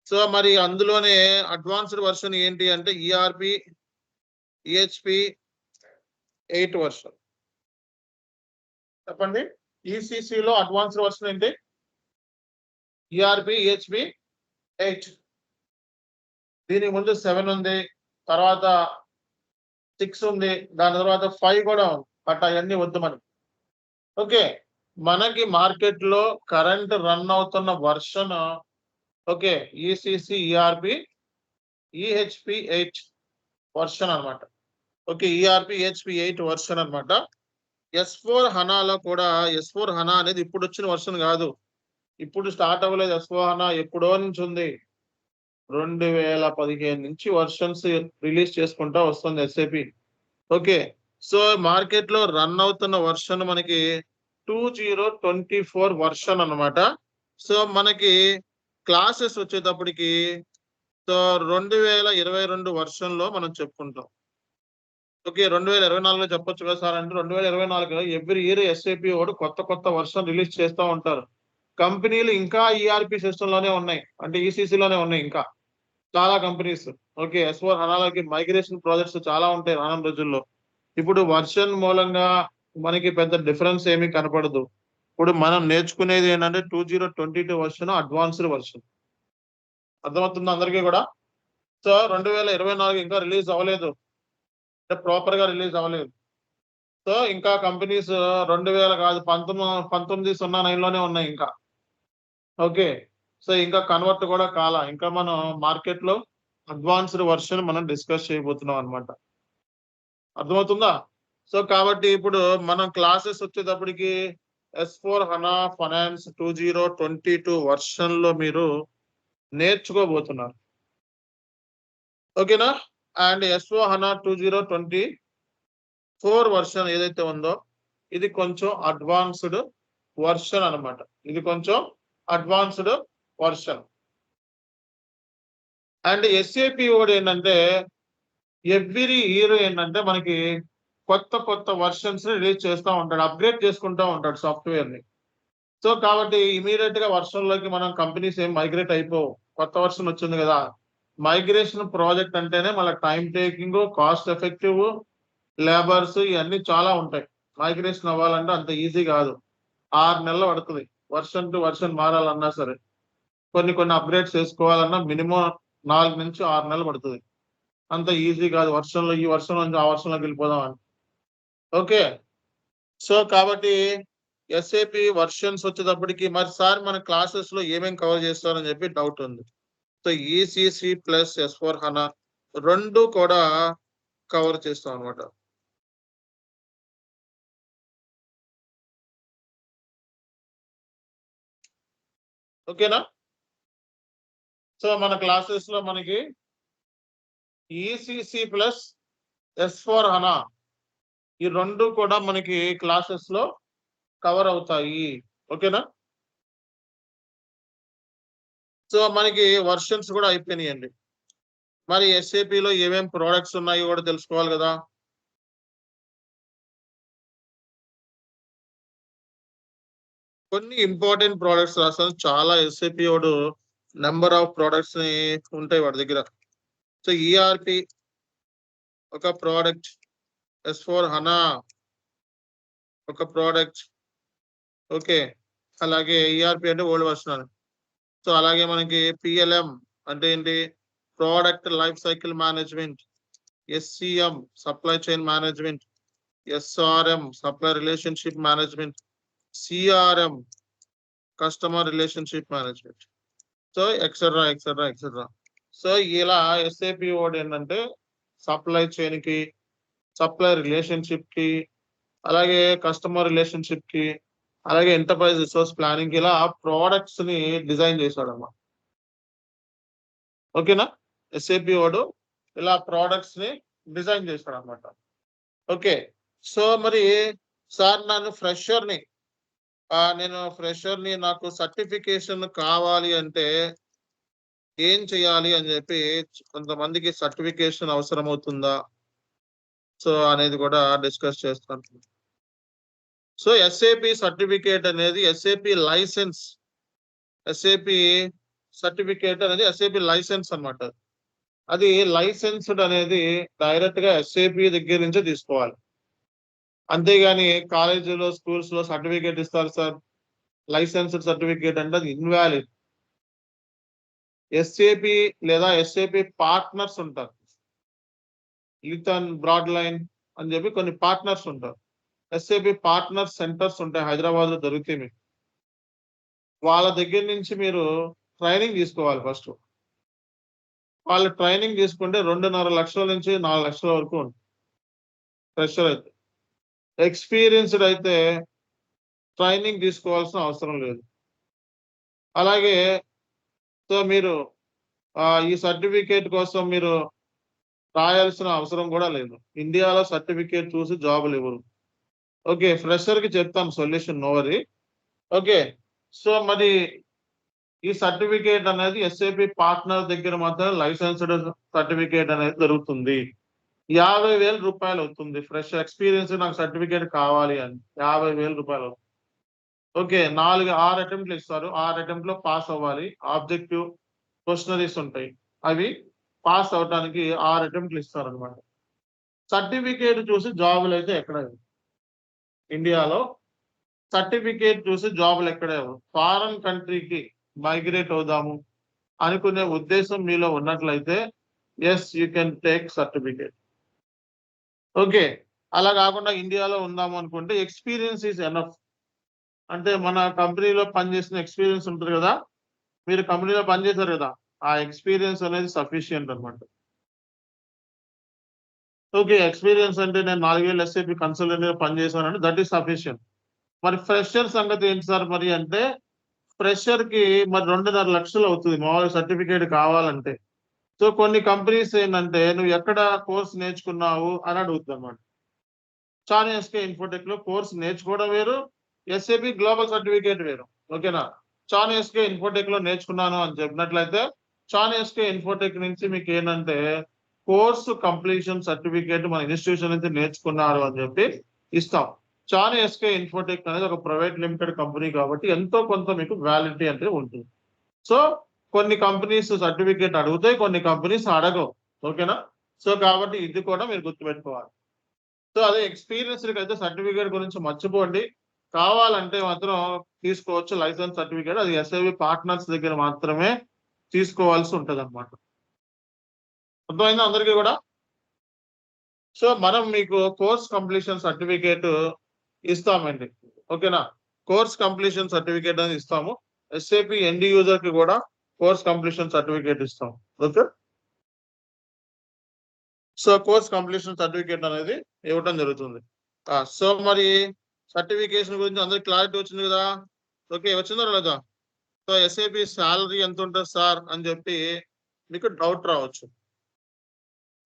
సో మరి అందులోనే అడ్వాన్స్డ్ వర్షన్ ఏంటి అంటే ERP EHP 8 వర్షన్. చెప్పండి, ECC లో అడ్వాన్స్డ్ వర్షన్ ఏంటి? ERP EHP 8. దీని ముందు 7 ఉంది, తర్వాత 6 ఉంది, దాని తర్వాత 5 కూడా ఉంది. బట్ అవన్నీ వద్దు మనకి. ఓకే, మనకి మార్కెట్ లో కరెంట్ రన్ అవుతున్న version okay ECC ERP EHP 8 version అనమాట. ఓకే, ERP EHP 8 వర్షన్ అనమాట. S4 HANAలో కూడా S4 HANA అనేది ఇప్పుడు వచ్చిన వర్షన్ కాదు, ఇప్పుడు స్టార్ట్ అవ్వలేదు. S4 HANA ఎప్పుడో నుంచి ఉంది, 2015 నుంచి వర్షన్స్ రిలీజ్ చేసుకుంటా వస్తుంది SAP. ఓకే, సో మార్కెట్ లో రన్ అవుతున్న వర్షన్ మనకి 2024 వర్షన్ అన్నమాట. సో మనకి క్లాసెస్ వచ్చేటప్పటికి సో 2022 వర్షన్ లో మనం చెప్పుకుంటాం. ఓకే, 2024లో చెప్పొచ్చు కదా సార్ అంటే 2024లో ఎవ్రీ ఇయర్ SAP వాడు కొత్త వర్షన్ రిలీజ్ చేస్తూ ఉంటారు. కంపెనీలు ఇంకా ERP సిస్టమ్ లోనే ఉన్నాయి, అంటే ECC లోనే ఉన్నాయి ఇంకా చాలా కంపెనీస్. ఓకే, S4 HANAలోకి మైగ్రేషన్ ప్రాజెక్ట్స్ చాలా ఉంటాయి రానున్న రోజుల్లో. ఇప్పుడు వర్షన్ మూలంగా మనకి పెద్ద డిఫరెన్స్ ఏమీ కనపడదు. ఇప్పుడు మనం నేర్చుకునేది ఏంటంటే 2022 వర్షన్ అడ్వాన్స్డ్ వర్షన్. అర్థమవుతుంది అందరికీ కూడా? సో 2024 ఇంకా రిలీజ్ అవ్వలేదు, అంటే ప్రాపర్ గా రిలీజ్ అవ్వలేదు. సో ఇంకా కంపెనీస్ 2000 కాదు 1909 లోనే ఉన్నాయి ఇంకా. ఓకే, సో ఇంకా కన్వర్ట్ కూడా కాలా. ఇంకా మనం మార్కెట్ లో అడ్వాన్స్డ్ వర్షన్ మనం డిస్కస్ చేయబోతున్నాం అనమాట. అర్థమవుతుందా? సో కాబట్టి ఇప్పుడు మనం క్లాసెస్ వచ్చేటప్పటికి S4 HANA ఫైనాన్స్ 2022 వర్షన్ లో మీరు నేర్చుకోబోతున్నారు. ఓకేనా? అండ్ S4 HANA 2024 వర్షన్ ఏదైతే ఉందో ఇది కొంచెం అడ్వాన్స్డ్ వర్షన్ అన్నమాట. ఇది కొంచెం అడ్వాన్స్డ్ వర్షన్. అండ్ SAP కూడా ఏంటంటే ఎవ్రీ ఇయర్ ఏంటంటే మనకి కొత్త వర్షన్స్ రిలీజ్ చేస్తూ ఉంటాడు, అప్గ్రేడ్ చేసుకుంటూ ఉంటాడు సాఫ్ట్వేర్ ని. సో కాబట్టి ఇమీడియట్ గా వర్షన్లోకి మనం కంపెనీస్ ఏం మైగ్రేట్ అయిపోవు. కొత్త వర్షన్ వచ్చింది కదా, మైగ్రేషన్ ప్రాజెక్ట్ అంటేనే మళ్ళీ time taking, cost effective, labours ఇవన్నీ చాలా ఉంటాయి. మైగ్రేషన్ అవ్వాలంటే అంత ఈజీ కాదు, 6 నెలలు పడుతుంది. వర్షన్ టు వర్షన్ మారాలన్నా సరే, కొన్ని అప్గ్రేడ్స్ చేసుకోవాలన్నా మినిమం 4 నుంచి 6 నెలలు పడుతుంది. అంత ఈజీ కాదు వర్షంలో ఈ వర్షం నుంచి ఆ వర్షంలోకి వెళ్ళిపోదాం అని. ఓకే, సో కాబట్టి SAP వర్షన్స్ వచ్చేటప్పటికి మరి సార్ మన క్లాసెస్ లో ఏమేమి కవర్ చేస్తారని చెప్పి డౌట్ ఉంది. సో ECC ప్లస్ S/4HANA రెండు కూడా కవర్ చేస్తాం అనమాట. ఓకేనా? సో మన క్లాసెస్ లో మనకి ECC ప్లస్ S/4HANA ఈ రెండు కూడా మనకి క్లాసెస్ లో కవర్ అవుతాయి. ఓకేనా? సో మనకి వర్షన్స్ కూడా అయిపోయినాయండి. మరి SAP లో ఏమేమి ప్రోడక్ట్స్ ఉన్నాయో కూడా తెలుసుకోవాలి కదా. కొన్ని ఇంపార్టెంట్ ప్రోడక్ట్స్ రాస్తాను, చాలా SAP వాడు నెంబర్ ఆఫ్ ప్రోడక్ట్స్ ని ఉంటాయి వాడి దగ్గర. సో ERP ఒక ప్రోడక్ట్, S/4HANA ఒక ప్రోడక్ట్. ఓకే, అలాగే ERP అంటే ఓల్డ్ వర్షన్ అని. సో అలాగే మనకి PLM అంటే ఏంటి, product life cycle management, SCM supply chain management, SRM supply relationship management, CRM customer relationship management. So etcetera. So ఇలా SAP వాడు ఏంటంటే సప్లై చైన్ కి, సప్లై రిలేషన్షిప్ కి, అలాగే కస్టమర్ రిలేషన్షిప్ కి, అలాగే ఎంటర్ప్రైజ్ రిసోర్స్ ప్లానింగ్, ఇలా ప్రోడక్ట్స్ ని డిజైన్ చేశాడు అన్నమాట. ఓకేనా? SAP వాడు ఇలా ప్రోడక్ట్స్ ని డిజైన్ చేశాడు అనమాట. ఓకే, సో మరి సార్ నేను ఫ్రెషర్ ని నాకు సర్టిఫికేషన్ కావాలి అంటే ఏం చేయాలి అని చెప్పి కొంతమందికి సర్టిఫికేషన్ అవసరం అవుతుందా సో అనేది కూడా డిస్కస్ చేస్తాను. సో SAP సర్టిఫికేట్ అనేది SAP లైసెన్స్, SAP సర్టిఫికేట్ అనేది SAP లైసెన్స్ అన్నమాట. అది లైసెన్స్డ్ అనేది డైరెక్ట్ గా SAP దగ్గర నుంచే తీసుకోవాలి. అంతేగాని కాలేజీలో స్కూల్స్ లో సర్టిఫికేట్ ఇస్తారు సార్, లైసెన్స్డ్ సర్టిఫికేట్ అంటే అది ఇన్వాలిడ్. SAP లేదా SAP పార్ట్నర్స్ ఉంటారు, లిథన్, బ్రాడ్ లైన్ అని చెప్పి కొన్ని పార్ట్నర్స్ ఉంటారు. SAP పార్ట్నర్ సెంటర్స్ ఉంటాయి, హైదరాబాద్ లో దొరుకుతాయి మీకు. వాళ్ళ దగ్గర నుంచి మీరు ట్రైనింగ్ తీసుకోవాలి. ఫస్ట్ వాళ్ళు ట్రైనింగ్ తీసుకుంటే 2.5 లక్షల నుంచి 4 లక్షల వరకు ఉంటుంది ఫ్రెషర్ అయితే. ఎక్స్పీరియన్స్డ్ అయితే ట్రైనింగ్ తీసుకోవాల్సిన అవసరం లేదు. అలాగే సో మీరు ఈ సర్టిఫికేట్ కోసం మీరు రాయాల్సిన అవసరం కూడా లేదు. ఇండియాలో సర్టిఫికేట్ చూసి జాబులు ఇవ్వరు. ఓకే, ఫ్రెషర్ కి చెప్తాను solution, no worry. Okay, so మరి ఈ సర్టిఫికేట్ అనేది SAP పార్ట్నర్ దగ్గర మాత్రం లైసెన్స్డ్ సర్టిఫికేట్ అనేది దొరుకుతుంది. 50,000 రూపాయలు అవుతుంది. ఫ్రెష్ ఎక్స్పీరియన్స్ నాకు సర్టిఫికేట్ కావాలి అని 50,000 రూపాయలు అవుతుంది. ఓకే, 6 అటెంప్ట్లు ఇస్తారు. 6 అటెంప్ట్ లో పాస్ అవ్వాలి. ఆబ్జెక్టివ్ క్వశ్చనరీస్ ఉంటాయి, అవి పాస్ అవడానికి 6 అటెంప్ట్లు ఇస్తారు అనమాట. సర్టిఫికేట్ చూసి జాబులు అయితే ఎక్కడ ఇండియాలో సర్టిఫికేట్ చూసి జాబులు ఎక్కడే. ఫారెన్ కంట్రీకి మైగ్రేట్ అవుదాము అనుకునే ఉద్దేశం మీలో ఉన్నట్లయితే yes, you can take certificate. Okay, అలా కాకుండా ఇండియాలో ఉందాము అనుకుంటే ఎక్స్పీరియన్స్ ఈజ్ ఎనఫ్. అంటే మన కంపెనీలో పనిచేసిన ఎక్స్పీరియన్స్ ఉంటుంది కదా, మీరు కంపెనీలో పనిచేశారు కదా, ఆ ఎక్స్పీరియన్స్ అనేది సఫిషియంట్ అనమాట. ఓకే, ఎక్స్పీరియన్స్ అంటే నేను 4 ఏళ్ళు SAP కన్సల్టెంట్ గా పనిచేశానంటే దట్ ఈస్ సఫిషియంట్. మరి ఫ్రెషర్ సంగతి ఏంటి సార్ మరి అంటే, ఫ్రెషర్ కి మరి 2.5 లక్షలు అవుతుంది మామూలు సర్టిఫికేట్ కావాలంటే. సో కొన్ని కంపెనీస్ ఏంటంటే నువ్వు ఎక్కడ కోర్స్ నేర్చుకున్నావు అని అడుగుతుంది అనమాట. చాన్ ఎస్కే ఇన్ఫోటెక్ లో కోర్స్ నేర్చుకోవడం వేరు, ఎస్ఏపి గ్లోబల్ సర్టిఫికేట్ వేరు. ఓకేనా? చాన్ ఎస్కే ఇన్ఫోటెక్ లో నేర్చుకున్నాను అని చెప్పినట్లయితే చాన్ ఎస్కే ఇన్ఫోటెక్ నుంచి మీకు ఏంటంటే కోర్సు కంప్లీషన్ సర్టిఫికేట్ మన ఇన్స్టిట్యూషన్ నుంచి నేర్చుకున్నారు అని చెప్పి ఇస్తాం. చాన్ ఎస్కే ఇన్ఫోటెక్ అనేది ఒక ప్రైవేట్ లిమిటెడ్ కంపెనీ కాబట్టి ఎంతో కొంత మీకు వ్యాలిడిటీ అంటే ఉంటుంది. సో కొన్ని కంపెనీస్ సర్టిఫికేట్ అడుగుతాయి, కొన్ని కంపెనీస్ అడగవు. ఓకేనా? సో కాబట్టి ఇది కూడా మీరు గుర్తుపెట్టుకోవాలి. సో అదే ఎక్స్పీరియన్స్ అయితే సర్టిఫికేట్ గురించి మర్చిపోండి. కావాలంటే మాత్రం తీసుకోవచ్చు లైసెన్స్ సర్టిఫికేట్. అది ఎస్ఐవి పార్ట్నర్స్ దగ్గర మాత్రమే తీసుకోవాల్సి ఉంటది అనమాట. అర్థమైందా అందరికీ కూడా? సో మనం మీకు కోర్స్ కంప్లీషన్ సర్టిఫికేట్ ఇస్తామండి. ఓకేనా? కోర్స్ కంప్లీషన్ సర్టిఫికేట్ అనేది ఇస్తాము. ఎస్ఏపి ఎండ్ యూజర్ కి కూడా కోర్స్ కంప్లీషన్ సర్టిఫికేట్ ఇస్తాం. Okay? So course completion certificate అనేది ఇవ్వడం జరుగుతుంది. సో మరి సర్టిఫికేషన్ గురించి అందరికి క్లారిటీ వచ్చింది కదా? ఓకే, వచ్చిందా లేదా? సో ఎస్ఏపి శాలరీ ఎంత ఉంటుంది సార్ అని చెప్పి మీకు డౌట్ రావచ్చు.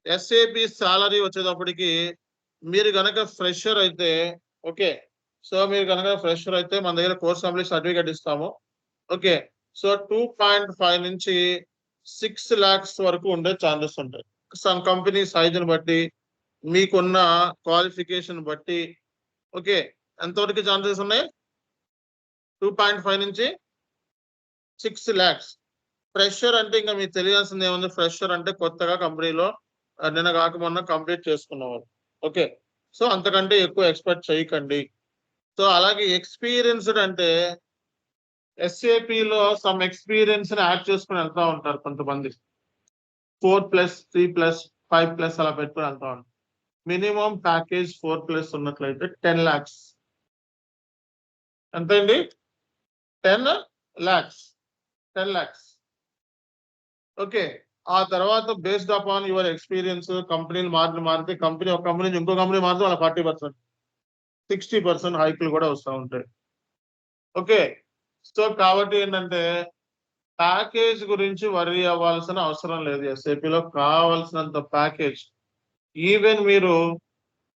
ఎస్ఏపి శాలరీ వచ్చేటప్పటికి మీరు కనుక ఫ్రెషర్ అయితే, ఓకే, సో మీరు కనుక ఫ్రెషర్ అయితే మన దగ్గర కోర్స్ కంప్లీట్ సర్టిఫికేట్ ఇస్తాము. ఓకే, సో 2.5 నుంచి 6 lakhs వరకు ఉండే ఛాన్సెస్ ఉంటాయి. సమ్ కంపెనీ సైజుని బట్టి, మీకున్న క్వాలిఫికేషన్ బట్టి. ఓకే, ఎంతవరకు ఛాన్సెస్ ఉన్నాయి? 2.5 నుంచి 6 lakhs. ఫ్రెషర్ అంటే ఇంకా మీకు తెలియాల్సింది ఏముంది? ఫ్రెషర్ అంటే కొత్తగా కంపెనీలో నిన్న కాక మొన్న కంప్లీట్ చేసుకున్నవారు. ఓకే, సో అంతకంటే ఎక్కువ ఎక్స్పెక్ట్ చేయకండి. సో అలాగే ఎక్స్పీరియన్స్డ్ అంటే ఎస్ఏపిలో సమ్ ఎక్స్పీరియన్స్ ని యాడ్ చేసుకుని వెళ్తా ఉంటారు కొంతమంది. 4+, 3+, 5+ అలా పెట్టుకుని వెళ్తా ఉంటారు. మినిమం ప్యాకేజ్ 4+ ఉన్నట్లయితే 10 lakhs. ఎంతండి? 10 lakhs. 10 lakhs. ఓకే, ఆ తర్వాత బేస్డ్ అపాన్ యువర్ ఎక్స్పీరియన్స్ కంపెనీలు మారితే కంపెనీ ఒక కంపెనీ నుంచి ఇంకో కంపెనీ మారితే వాళ్ళ 40%, 60% హైక్లు కూడా వస్తూ ఉంటాయి. ఓకే, సో కాబట్టి ఏంటంటే ప్యాకేజ్ గురించి వరీ అవ్వాల్సిన అవసరం లేదు. ఎస్ఏపిలో కావాల్సినంత ప్యాకేజ్. ఈవెన్ మీరు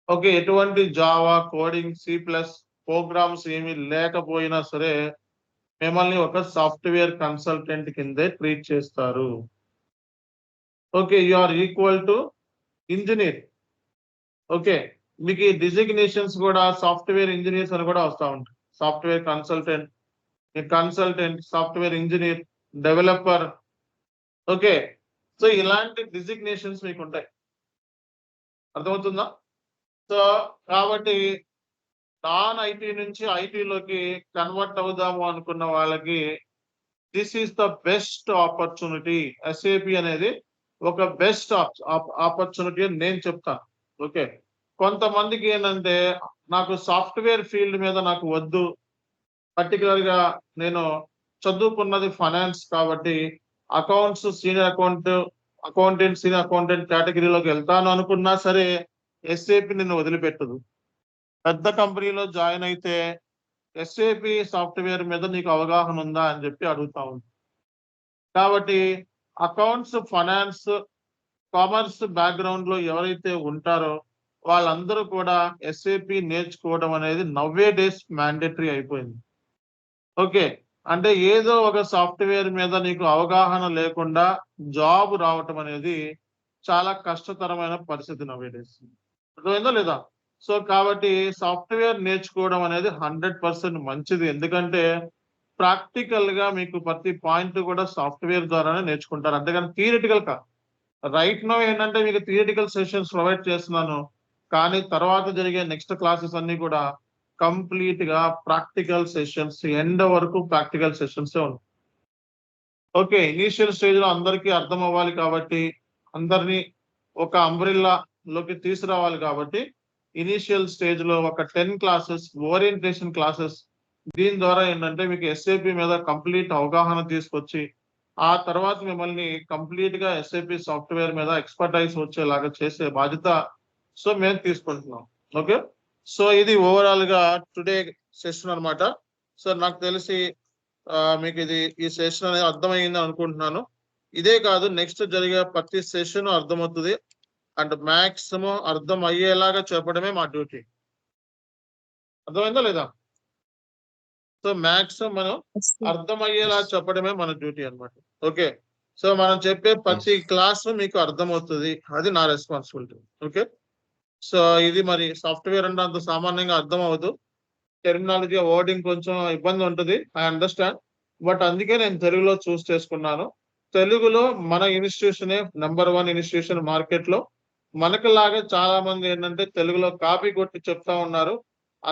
ఓకే ఎటువంటి జావా కోడింగ్ C+ ప్రోగ్రామ్స్ ఏమి లేకపోయినా సరే మిమ్మల్ని ఒక సాఫ్ట్వేర్ కన్సల్టెంట్ కిందే ట్రీట్ చేస్తారు. Okay, you are equal to engineer. Okay, మీకు ఈ డిజిగ్నేషన్స్ కూడా సాఫ్ట్వేర్ ఇంజనీర్స్ అని కూడా వస్తూ ఉంటాయి. Software consultant, software engineer, developer. Okay, so ఇలాంటి డిజిగ్నేషన్స్ మీకు ఉంటాయి. అర్థమవుతుందా? సో కాబట్టి నాన్ ఐటీ నుంచి ఐటీలోకి కన్వర్ట్ అవుదాము అనుకున్న వాళ్ళకి this is the best opportunity. SAP అనేది ఒక బెస్ట్ ఆపర్చునిటీ అని నేను చెప్తాను. ఓకే, కొంతమందికి ఏంటంటే నాకు సాఫ్ట్వేర్ ఫీల్డ్ మీద నాకు వద్దు, పర్టికులర్ గా నేను చదువుకున్నది ఫైనాన్స్ కాబట్టి అకౌంట్స్ అకౌంటెంట్ సీనియర్ అకౌంటెంట్ కేటగిరీలోకి వెళ్తాను అనుకున్నా సరే ఎస్ఏపి నిన్ను వదిలిపెట్టదు. పెద్ద కంపెనీలో జాయిన్ అయితే ఎస్ఏపి సాఫ్ట్వేర్ మీద నీకు అవగాహన ఉందా అని చెప్పి అడుగుతా ఉంది. కాబట్టి అకౌంట్స్, ఫైనాన్స్, కామర్స్ బ్యాక్గ్రౌండ్ లో ఎవరైతే ఉంటారో వాళ్ళందరూ కూడా ఎస్ఏపి నేర్చుకోవడం అనేది నవ్వే డేస్ మ్యాండేటరీ అయిపోయింది. ఓకే, అంటే ఏదో ఒక సాఫ్ట్వేర్ మీద నీకు అవగాహన లేకుండా జాబ్ రావటం అనేది చాలా కష్టతరమైన పరిస్థితి నవ్వే డేస్. అర్థమైందా లేదా? సో కాబట్టి సాఫ్ట్వేర్ నేర్చుకోవడం అనేది 100% మంచిది. ఎందుకంటే ప్రాక్టికల్ గా మీకు ప్రతి పాయింట్ కూడా సాఫ్ట్వేర్ ద్వారానే నేర్చుకుంటారు, అంతేగాని థియరిటికల్ కాదు. రైట్ నో ఏంటంటే మీకు థియరిటికల్ సెషన్స్ ప్రొవైడ్ చేస్తున్నాను, కానీ తర్వాత జరిగే నెక్స్ట్ క్లాసెస్ అన్ని కూడా కంప్లీట్ గా ప్రాక్టికల్ సెషన్స్, ఎండ్ వరకు ప్రాక్టికల్ సెషన్స్ ఉంటాయి. ఓకే, ఇనీషియల్ స్టేజ్ లో అందరికీ అర్థం అవ్వాలి కాబట్టి, అందరినీ ఒక అంబ్రిల్లా లోకి తీసుకురావాలి కాబట్టి ఇనీషియల్ స్టేజ్ లో ఒక 10 క్లాసెస్ ఓరియంటేషన్ క్లాసెస్, దీని ద్వారా ఏంటంటే మీకు ఎస్ఏపి మీద కంప్లీట్ అవగాహన తీసుకొచ్చి ఆ తర్వాత మిమ్మల్ని కంప్లీట్ గా ఎస్ఏపి సాఫ్ట్వేర్ మీద ఎక్స్పర్టైజ్ వచ్చేలాగా చేసే బాధ్యత సో మేము తీసుకుంటున్నాం. ఓకే, సో ఇది ఓవరాల్ గా టుడే సెషన్ అన్నమాట. సో నాకు తెలిసి మీకు ఈ సెషన్ అనేది అర్థమైంది అనుకుంటున్నాను. ఇదే కాదు నెక్స్ట్ జరిగే ప్రతి సెషన్ అర్థమవుతుంది అండ్ మాక్సిమం అర్థం అయ్యేలాగా చెప్పడమే మా డ్యూటీ. అర్థమైందా లేదా? సో మాక్సిమం మనం Yes, sir. అర్థమయ్యేలా చెప్పడమే మన డ్యూటీ అన్నమాట. ఓకే. సో మనం చెప్పే ప్రతి క్లాస్ మీకు అర్థమవుతుంది, అది నా రెస్పాన్సిబిలిటీ. ఓకే. సో ఇది మరి సాఫ్ట్వేర్ అంటే అంత సామాన్యంగా అర్థం అవ్వదు, టెర్మినాలజీ వర్డింగ్ కొంచెం ఇబ్బంది ఉంటుంది, ఐ అండర్స్టాండ్. బట్ అందుకే నేను తెలుగులో చూస్ చేసుకున్నాను. తెలుగులో మన ఇన్స్టిట్యూషనే నెంబర్ 1 ఇన్స్టిట్యూషన్ మార్కెట్ లో. మనకు లాగా చాలా మంది ఏంటంటే తెలుగులో కాపీ కొట్టి చెప్తా ఉన్నారు.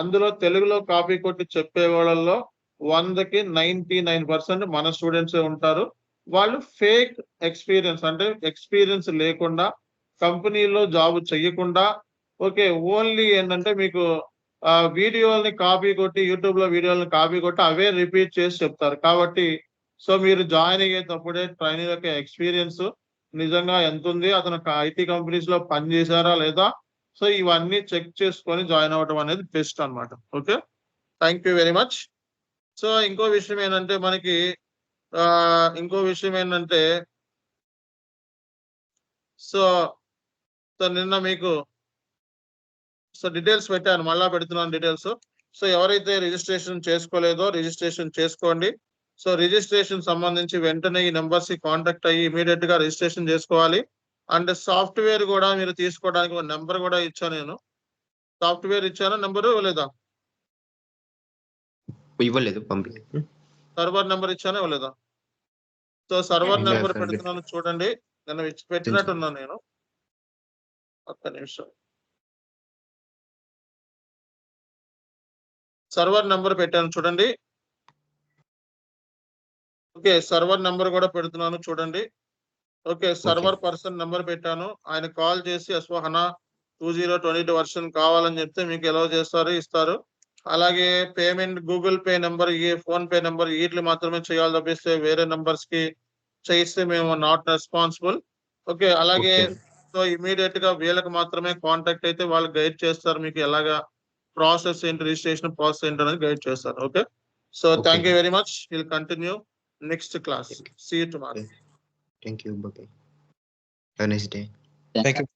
అందులో తెలుగులో కాపీ కొట్టి చెప్పే వాళ్ళల్లో 100కి 99% మన స్టూడెంట్సే ఉంటారు. వాళ్ళు ఫేక్ ఎక్స్పీరియన్స్, అంటే ఎక్స్పీరియన్స్ లేకుండా, కంపెనీలో జాబ్ చెయ్యకుండా, ఓకే, ఓన్లీ ఏంటంటే మీకు వీడియోల్ని కాపీ కొట్టి, యూట్యూబ్ లో వీడియోలను కాపీ కొట్టి అవే రిపీట్ చేసి చెప్తారు. కాబట్టి సో మీరు జాయిన్ అయ్యేటప్పుడే ట్రైనింగ్ యొక్క ఎక్స్పీరియన్స్ నిజంగా ఎంత ఉంది, అతను ఐటీ కంపెనీస్ లో పని చేశారా లేదా, సో ఇవన్నీ చెక్ చేసుకొని జాయిన్ అవ్వడం అనేది బెస్ట్ అన్నమాట. Okay, thank you very much. So ఇంకో విషయం ఏంటంటే మనకి సో సో నిన్న మీకు సో డీటెయిల్స్ పెట్టాను, మళ్ళా పెడుతున్నాను డీటెయిల్స్. సో ఎవరైతే రిజిస్ట్రేషన్ చేసుకోలేదో రిజిస్ట్రేషన్ చేసుకోండి. సో రిజిస్ట్రేషన్ సంబంధించి వెంటనే ఈ నెంబర్స్ కి కాంటాక్ట్ అయ్యి ఇమీడియట్ గా రిజిస్ట్రేషన్ చేసుకోవాలి. అండ్ సాఫ్ట్వేర్ కూడా మీరు తీసుకోవడానికి ఒక నెంబర్ కూడా ఇచ్చాను నేను. సాఫ్ట్వేర్ ఇచ్చాను, నెంబర్ ఇవ్వలేదా? ఇవ్వలేదు, పంపి. సర్వర్ నెంబర్ ఇచ్చాను, ఇవ్వలేదా? సో సర్వర్ లేదు, నెంబర్ sir. పెడుతున్నాను చూడండి, నేను పెట్టినట్టున్నాను నేను. ఒక్క నిమిషం. సర్వర్ నెంబర్ పెట్టాను చూడండి. ఓకే, సర్వర్ నెంబర్ కూడా పెడుతున్నాను చూడండి. ఓకే, సర్వర్ పర్సన్ నెంబర్ పెట్టాను. ఆయన కాల్ చేసి S/4HANA 2022 వర్షన్ కావాలని చెప్తే మీకు ఎలా చేస్తారు, ఇస్తారు. అలాగే payment Google pay number, phone pay number వీటిని మాత్రమే చేయాలి తప్పిస్తే వేరే నెంబర్స్ కి చేస్తే మేము నాట్ రెస్పాన్సిబుల్. ఓకే, అలాగే సో ఇమీడియట్ గా వీళ్ళకి మాత్రమే కాంటాక్ట్ అయితే వాళ్ళు గైడ్ చేస్తారు, మీకు ఎలాగా ప్రాసెస్ ఏంటి, రిజిస్ట్రేషన్ ప్రాసెస్ ఏంటి అనేది గైడ్ చేస్తారు. Okay, so thank you very much. Will continue next class. See you tomorrow. Thank you. Bye-bye. Have a nice day. Thank you.